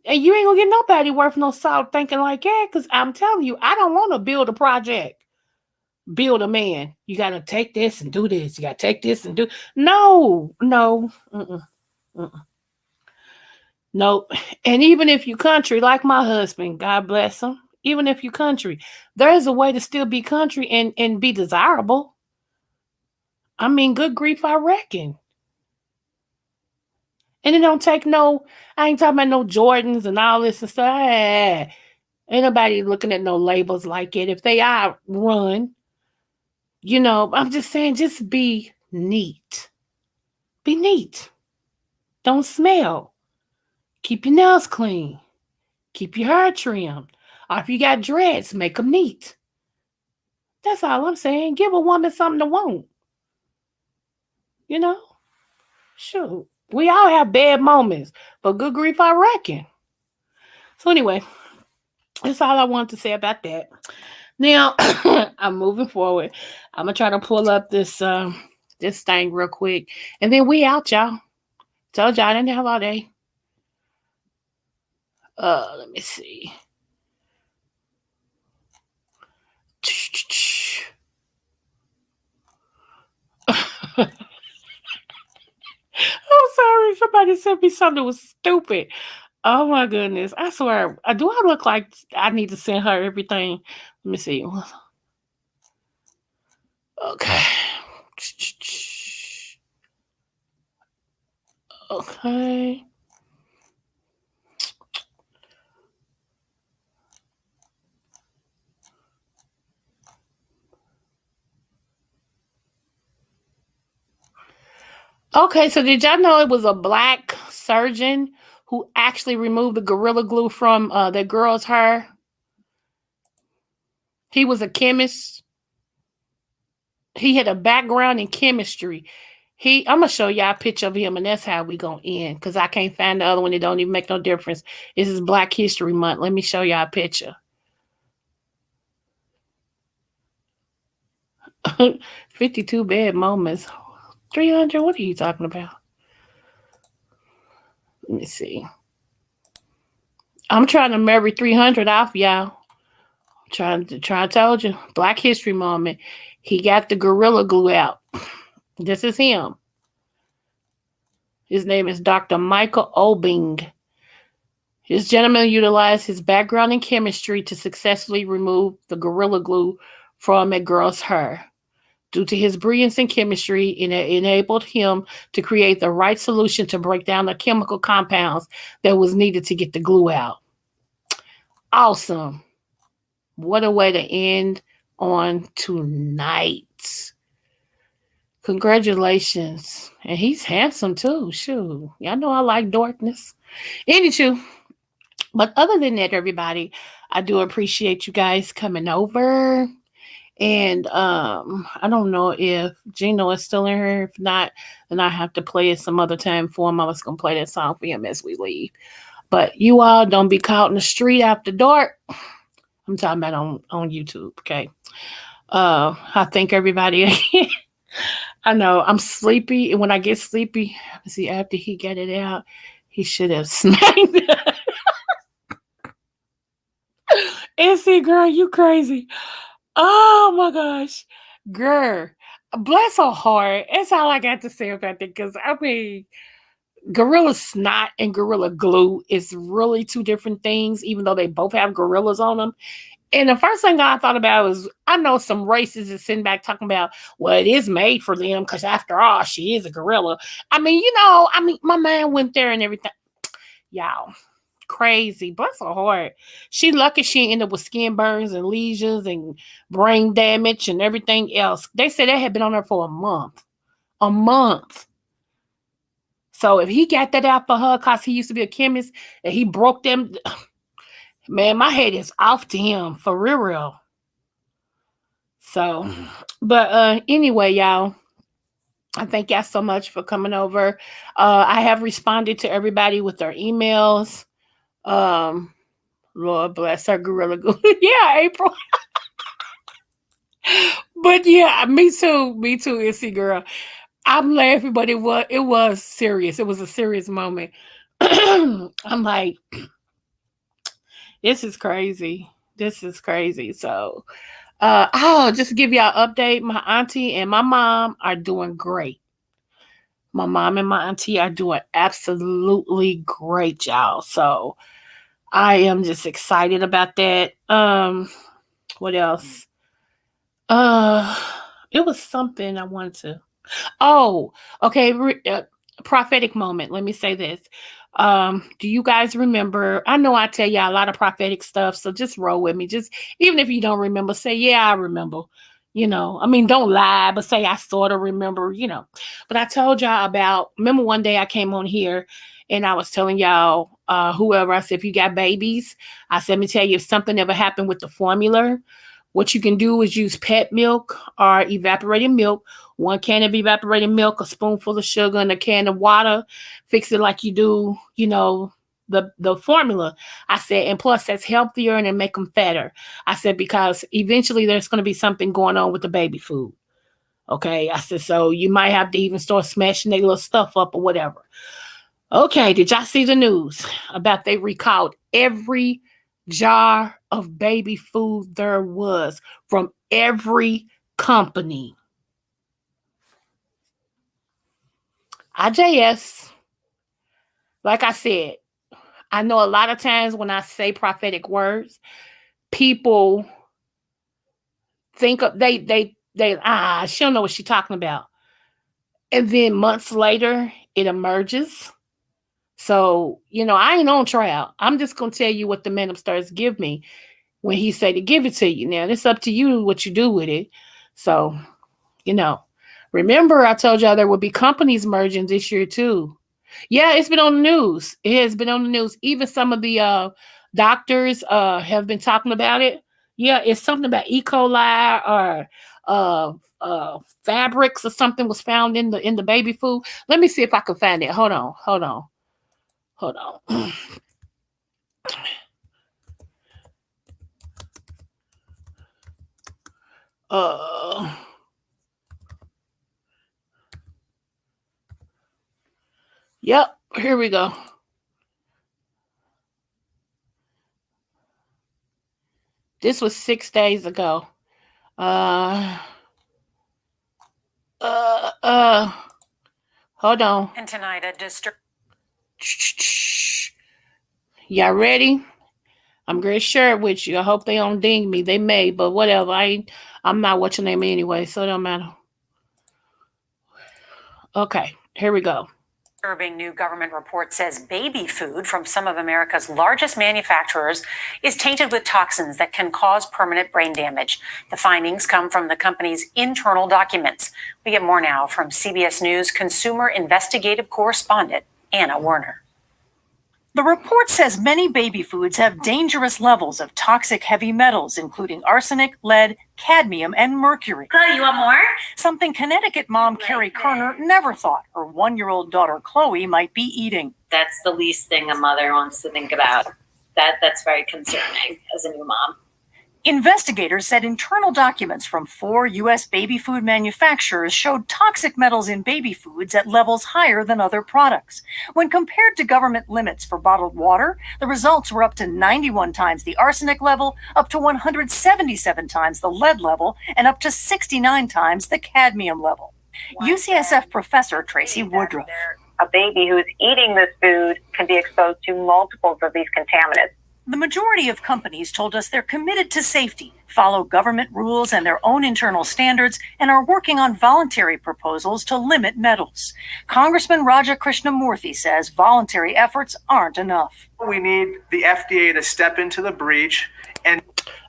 And you ain't gonna get nobody worth no salt thinking like that, because I'm telling you, I don't want to build a project, build a man. You gotta take this and do this. You gotta take this and do. No, no, mm-mm. Nope. And even if you country, like my husband, God bless him. Even if you country, there is a way to still be country and be desirable. I mean, good grief, I reckon. And it don't take no. I ain't talking about no Jordans and all this and stuff. Ain't nobody looking at no labels like it. If they are, run. I'm just saying, just be neat. Be neat. Don't smell. Keep your nails clean. Keep your hair trimmed. Or if you got dreads, make them neat. That's all I'm saying. Give a woman something to want. You know? Shoot. We all have bad moments, but good grief, I reckon. So, anyway, that's all I wanted to say about that. Now, I'm moving forward. I'm going to try to pull up this thing real quick. And then we out, y'all. Told y'all I didn't have all day. Let me see. I'm sorry. Somebody sent me something that was stupid. Oh my goodness. I swear. Do I look like I need to send her everything? Let me see. Okay. Okay. Okay, so did y'all know it was a black surgeon who actually removed the gorilla glue from that girl's hair? He was a chemist. He had a background in chemistry. I'm gonna show y'all a picture of him, and that's how we gonna end. Cause I can't find the other one. It don't even make no difference. This is Black History Month. Let me show y'all a picture. 52 bad moments. 300. What are you talking about? Let me see. I'm trying to marry 300 off, y'all. Trying to told you. Black History Moment. He got the gorilla glue out. This is him. His name is Dr. Michael Obing. This gentleman utilized his background in chemistry to successfully remove the gorilla glue from a girl's hair. Due to his brilliance in chemistry, it enabled him to create the right solution to break down the chemical compounds that was needed to get the glue out. Awesome. What a way to end on tonight. Congratulations. And he's handsome too. Shoot. Y'all know I like darkness. Anywho, but other than that, everybody, I do appreciate you guys coming over. And I don't know if Gino is still in here. If not, then I have to play it some other time for him. I was gonna play that song for him as we leave. But you all don't be caught in the street after dark. I'm talking about on YouTube, okay? I thank everybody again. I know I'm sleepy, and when I get sleepy, see after he got it out, he should have smacked. And see, girl, you crazy. Oh my gosh. Girl, bless her heart. That's all I got to say about that. Because, I mean, gorilla snot and gorilla glue is really two different things, even though they both have gorillas on them. And the first thing I thought about was I know some racists is sitting back talking about, well, it is made for them because after all, she is a gorilla. My man went there and everything. Y'all, crazy. Bless her heart. She lucky she ended up with skin burns and lesions and brain damage and everything else. They said that had been on her for a month. A month. So if he got that out for her because he used to be a chemist and he broke them, man, my head is off to him for real, real. So, but anyway, y'all, I thank y'all so much for coming over. I have responded to everybody with their emails. Um, Lord bless her, Gorilla Glue. Yeah, April. But yeah, me too, Issy girl. I'm laughing, but it was serious. It was a serious moment. I'm like, this is crazy. This is crazy. So, just to give y'all an update, my auntie and my mom are doing great. My mom and my auntie are doing absolutely great, y'all. So I am just excited about that. What else? Uh, it was something I wanted to. Oh, okay. Prophetic moment. Let me say this. Do you guys remember? I know I tell y'all a lot of prophetic stuff, so just roll with me. Just even if you don't remember, say, yeah, I remember. Don't lie, but say I sort of remember, But I told y'all about, remember one day I came on here and I was telling y'all, whoever, I said, if you got babies, I said, let me tell you, if something ever happened with the formula, what you can do is use pet milk or evaporated milk, 1 can of evaporated milk, a spoonful of sugar, and a can of water. Fix it like you do, the formula. I said, and plus that's healthier and it make them fatter. I said, because eventually there's going to be something going on with the baby food. Okay. I said, so you might have to even start smashing their little stuff up or whatever. Okay. Did y'all see the news about they recalled every jar of baby food there was from every company? IJS, like I said, I know a lot of times when I say prophetic words, people think of she don't know what she's talking about. And then months later it emerges. So, I ain't on trial. I'm just gonna tell you what the man upstairs give me when he say to give it to you. Now it's up to you what you do with it. So, you know. Remember, I told y'all there would be companies merging this year too. Yeah, it's been on the news. It has been on the news. Even some of the doctors have been talking about it. Yeah, it's something about E. coli or uh, fabrics or something was found in the baby food. Let me see if I can find it. Hold on. uh, yep. Here we go. This was 6 days ago. Uh, uh, uh. Hold on. And tonight, a district. Y'all ready? I'm gonna share it with you. I hope they don't ding me. They may, but whatever. I'm not what's your name anyway, so it don't matter. Okay, here we go. Disturbing new government report says baby food from some of America's largest manufacturers is tainted with toxins that can cause permanent brain damage. The findings come from the company's internal documents. We get more now from CBS News consumer investigative correspondent Anna Werner. The report says many baby foods have dangerous levels of toxic heavy metals, including arsenic, lead, cadmium, and mercury. Chloe, you want more? Something Connecticut mom Carrie Kerner never thought her 1-year-old daughter Chloe might be eating. That's the least thing a mother wants to think about. That's very concerning as a new mom. Investigators said internal documents from 4 U.S. baby food manufacturers showed toxic metals in baby foods at levels higher than other products. When compared to government limits for bottled water, the results were up to 91 times the arsenic level, up to 177 times the lead level, and up to 69 times the cadmium level. UCSF professor Tracy Woodruff. A baby who's eating this food can be exposed to multiples of these contaminants. The majority of companies told us they're committed to safety, follow government rules and their own internal standards, and are working on voluntary proposals to limit metals. Congressman Raja Krishnamurthy says voluntary efforts aren't enough. We need the FDA to step into the breach and.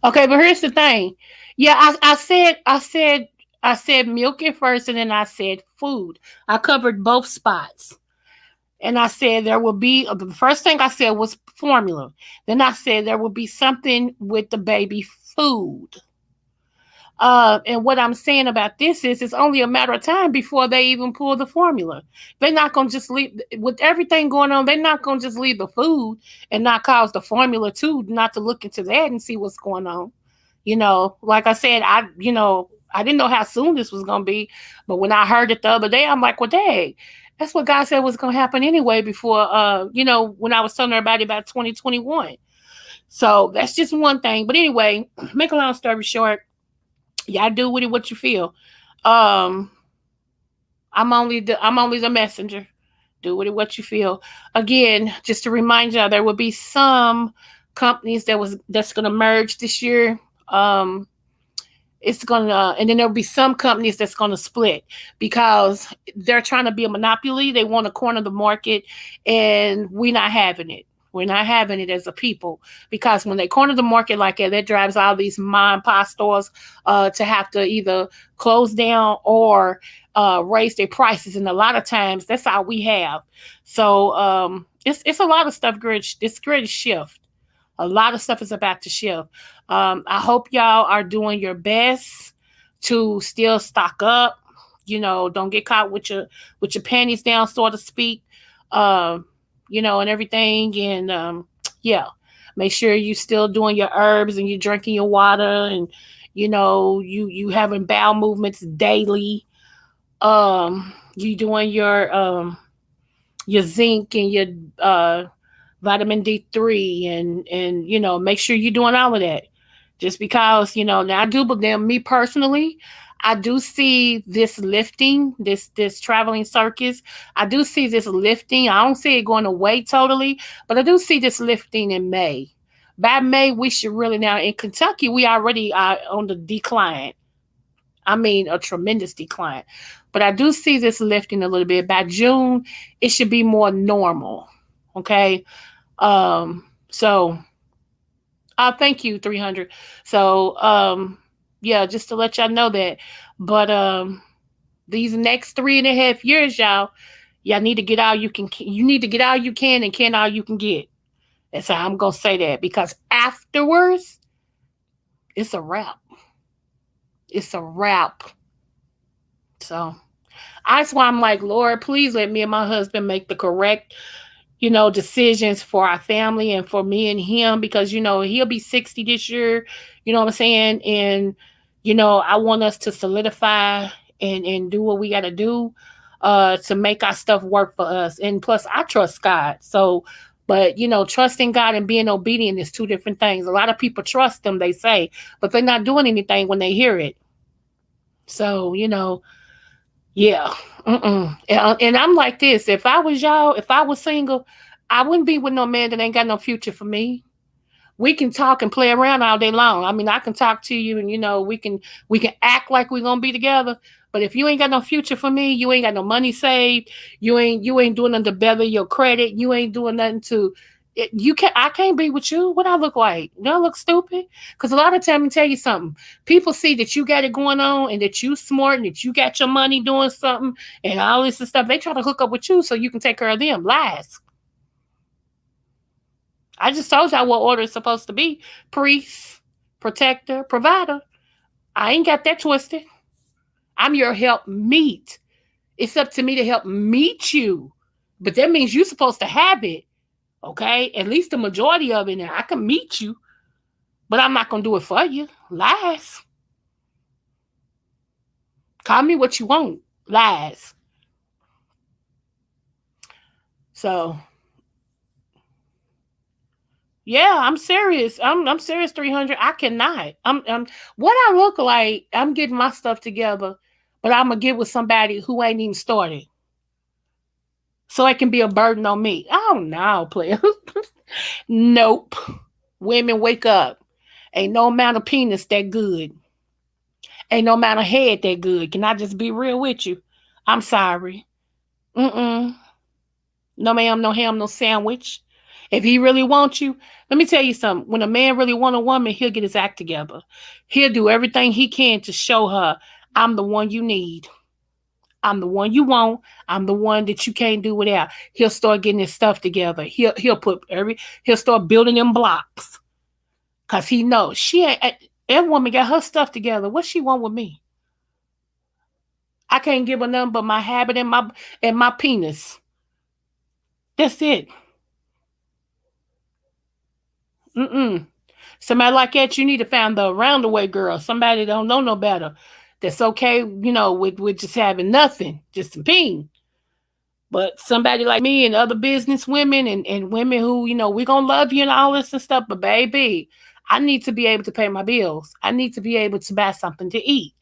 Okay, but here's the thing. Yeah, I said milk at first, and then I said food. I covered both spots. And I said there will be, the first thing I said was formula. Then I said there will be something with the baby food. And what I'm saying about this is it's only a matter of time before they even pull the formula. They're not going to just leave, with everything going on, they're not going to just leave the food and not cause the formula too, not to look into that and see what's going on. Like I said, I didn't know how soon this was going to be, but when I heard it the other day, I'm like, well, dang, that's what God said was going to happen anyway before, when I was telling everybody about 2021. So that's just one thing. But anyway, make a long story short, y'all do with it what you feel. I'm only the messenger. Do with it what you feel. Again, just to remind y'all, there will be some companies that's gonna merge this year. It's gonna, and then there'll be some companies that's gonna split because they're trying to be a monopoly. They want to corner the market, and we're not having it. We're not having it as a people because when they corner the market like that drives all these mom and pop stores to have to either close down or raise their prices, and a lot of times that's all we have. So it's a lot of stuff. It's great shift. A lot of stuff is about to shift. I hope y'all are doing your best to still stock up. Don't get caught with your panties down, so to speak. And everything. And yeah, make sure you still doing your herbs and you drinking your water, and you having bowel movements daily. You doing your zinc and your vitamin D3, and make sure you're doing all of that. Just because, now I do, but then me personally, I do see this lifting, this traveling circus. I do see this lifting. I don't see it going away totally, but I do see this lifting in May. By May, we should really, now in Kentucky, we already are on the decline. I mean, a tremendous decline. But I do see this lifting a little bit. By June, it should be more normal. Okay. So thank you, 300. So yeah, just to let y'all know that. But These next 3.5 years, y'all need to get all you can. You need to get all you can and can all you can get. And so I'm gonna say that because afterwards, it's a wrap. It's a wrap. So that's why I'm like, Lord, please let me and my husband make the correct, decisions for our family and for me and him because, he'll be 60 this year. You know what I'm saying? And, I want us to solidify and do what we got to do to make our stuff work for us. And plus, I trust God. So, but, trusting God and being obedient is two different things. A lot of people trust them, they say, but they're not doing anything when they hear it. So, yeah. And I'm like this. If I was y'all, if I was single, I wouldn't be with no man that ain't got no future for me. We can talk and play around all day long. I mean, I can talk to you and we can act like we're gonna be together. But if you ain't got no future for me, you ain't got no money saved, you ain't doing nothing to better your credit, you ain't doing nothing to I can't be with you. What I look like? Do I look stupid? Because a lot of time, let me tell you something. People see that you got it going on and that you smart and that you got your money doing something and all this and stuff. They try to hook up with you so you can take care of them. Lies. I just told y'all what order is supposed to be. Priest, protector, provider. I ain't got that twisted. I'm your help meet. It's up to me to help meet you. But that means you're supposed to have it. Okay? At least the majority of it. And I can meet you. But I'm not going to do it for you. Lies. Call me what you want. Lies. So, yeah, I'm serious. I'm serious 300. I cannot. I'm what I look like, I'm getting my stuff together, but I'm going to get with somebody who ain't even started. So it can be a burden on me. Oh, no, player. Nope. Women, wake up. Ain't no amount of penis that good. Ain't no amount of head that good. Can I just be real with you? I'm sorry. Mm-mm. No ma'am, no ham, no sandwich. If he really wants you, let me tell you something. When a man really want a woman, he'll get his act together. He'll do everything he can to show her, I'm the one you need. I'm the one you want. I'm the one that you can't do without. He'll start getting his stuff together. He'll start building them blocks. Cause he knows that woman got her stuff together. What she want with me? I can't give her nothing but my habit and my penis. That's it. Mm-mm. Somebody like that, you need to find the around the way girl. Somebody that don't know no better. That's okay, with just having nothing, just some peen. But somebody like me and other business women and women who, we gonna love you and all this and stuff. But baby, I need to be able to pay my bills. I need to be able to buy something to eat.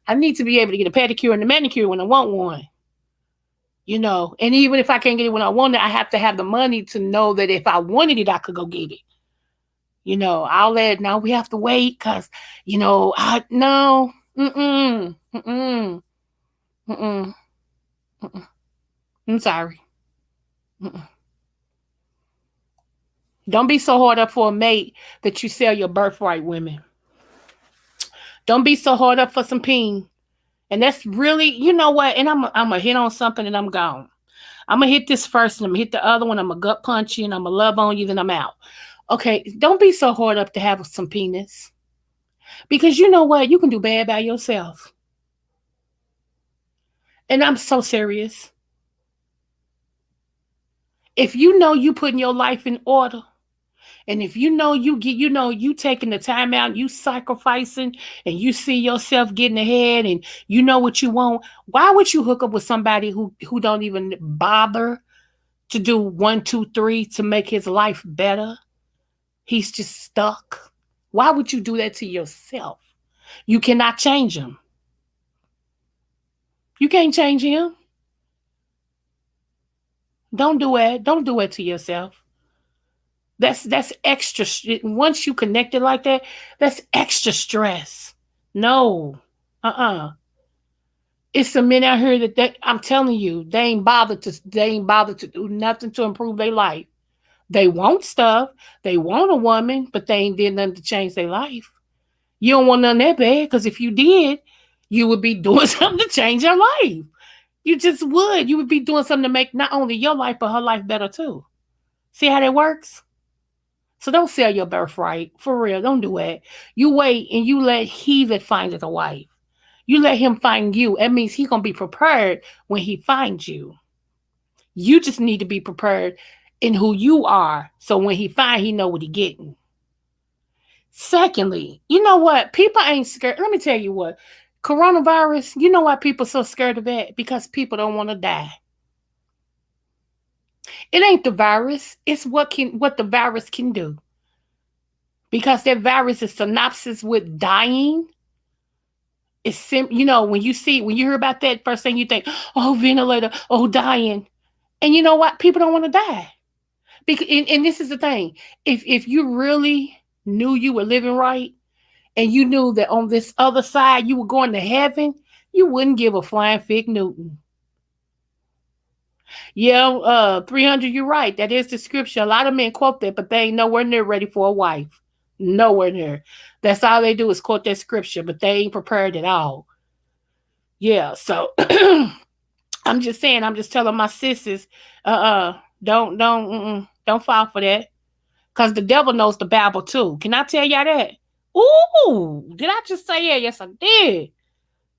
I need to be able to get a pedicure and a manicure when I want one. And even if I can't get it when I want it, I have to have the money to know that if I wanted it, I could go get it. I'll let now we have to wait because, I no, mm-mm, mm-mm, mm-mm, mm-mm. I'm sorry. Mm-mm. Don't be so hard up for a mate that you sell your birthright, women. Don't be so hard up for some peen. And that's really, you know what? And I'm going to hit on something and I'm gone. I'm going to hit this first and I'm going to hit the other one. I'm going to gut punch you and I'm going to love on you, then I'm out. Okay, don't be so hard up to have some penis. Because you know what? You can do bad by yourself. And I'm so serious. If you know you putting your life in order, and if you taking the time out, you sacrificing, and you see yourself getting ahead, and you know what you want, why would you hook up with somebody who don't even bother to do 1, 2, 3 to make his life better? He's just stuck. Why would you do that to yourself? You cannot change him. You can't change him. Don't do it. Don't do it to yourself. That's extra. Once you connect it like that, that's extra stress. No, It's some men out here I'm telling you, they ain't bothered to do nothing to improve their life. They want stuff. They want a woman, but they ain't did nothing to change their life. You don't want none that bad because if you did, You would be doing something to change your life. You just would. You would be doing something to make not only your life, but her life better too. See how that works? So don't sell your birthright. For real. Don't do it. You wait and you let he that findeth a wife. You let him find you. That means he's going to be prepared when he finds you. You just need to be prepared in who you are. So when he find, he know what he getting. Secondly, you know what? People ain't scared. Let me tell you what. Coronavirus, you know why people so scared of that? Because people don't want to die. It ain't the virus. It's what the virus can do. Because that virus is synopsis with dying. It's when you hear about that, first thing you think, oh, ventilator, oh, dying. And you know what? People don't want to die. Because and this is the thing. If you really knew you were living right, and you knew that on this other side you were going to heaven, you wouldn't give a flying fig Newton. Yeah, 300, you're right. That is the scripture. A lot of men quote that, but they ain't nowhere near ready for a wife. Nowhere near. That's all they do is quote that scripture, but they ain't prepared at all. Yeah, so I'm just saying, I'm just telling my sisters, don't fall for that. Because the devil knows the Bible too. Can I tell y'all that? Ooh, did I just say that? Yes, I did.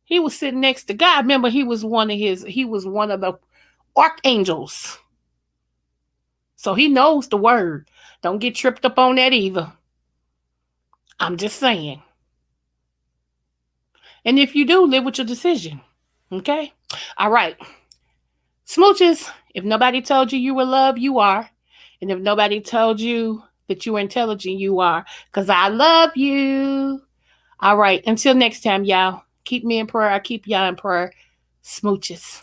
He was sitting next to God. Remember, he was one of the archangels. So he knows the word. Don't get tripped up on that either. I'm just saying. And if you do, live with your decision. Okay? All right. Smooches, if nobody told you you were loved, you are. And if nobody told you that you were intelligent, you are. Because I love you. All right. Until next time, y'all. Keep me in prayer. I keep y'all in prayer. Smooches.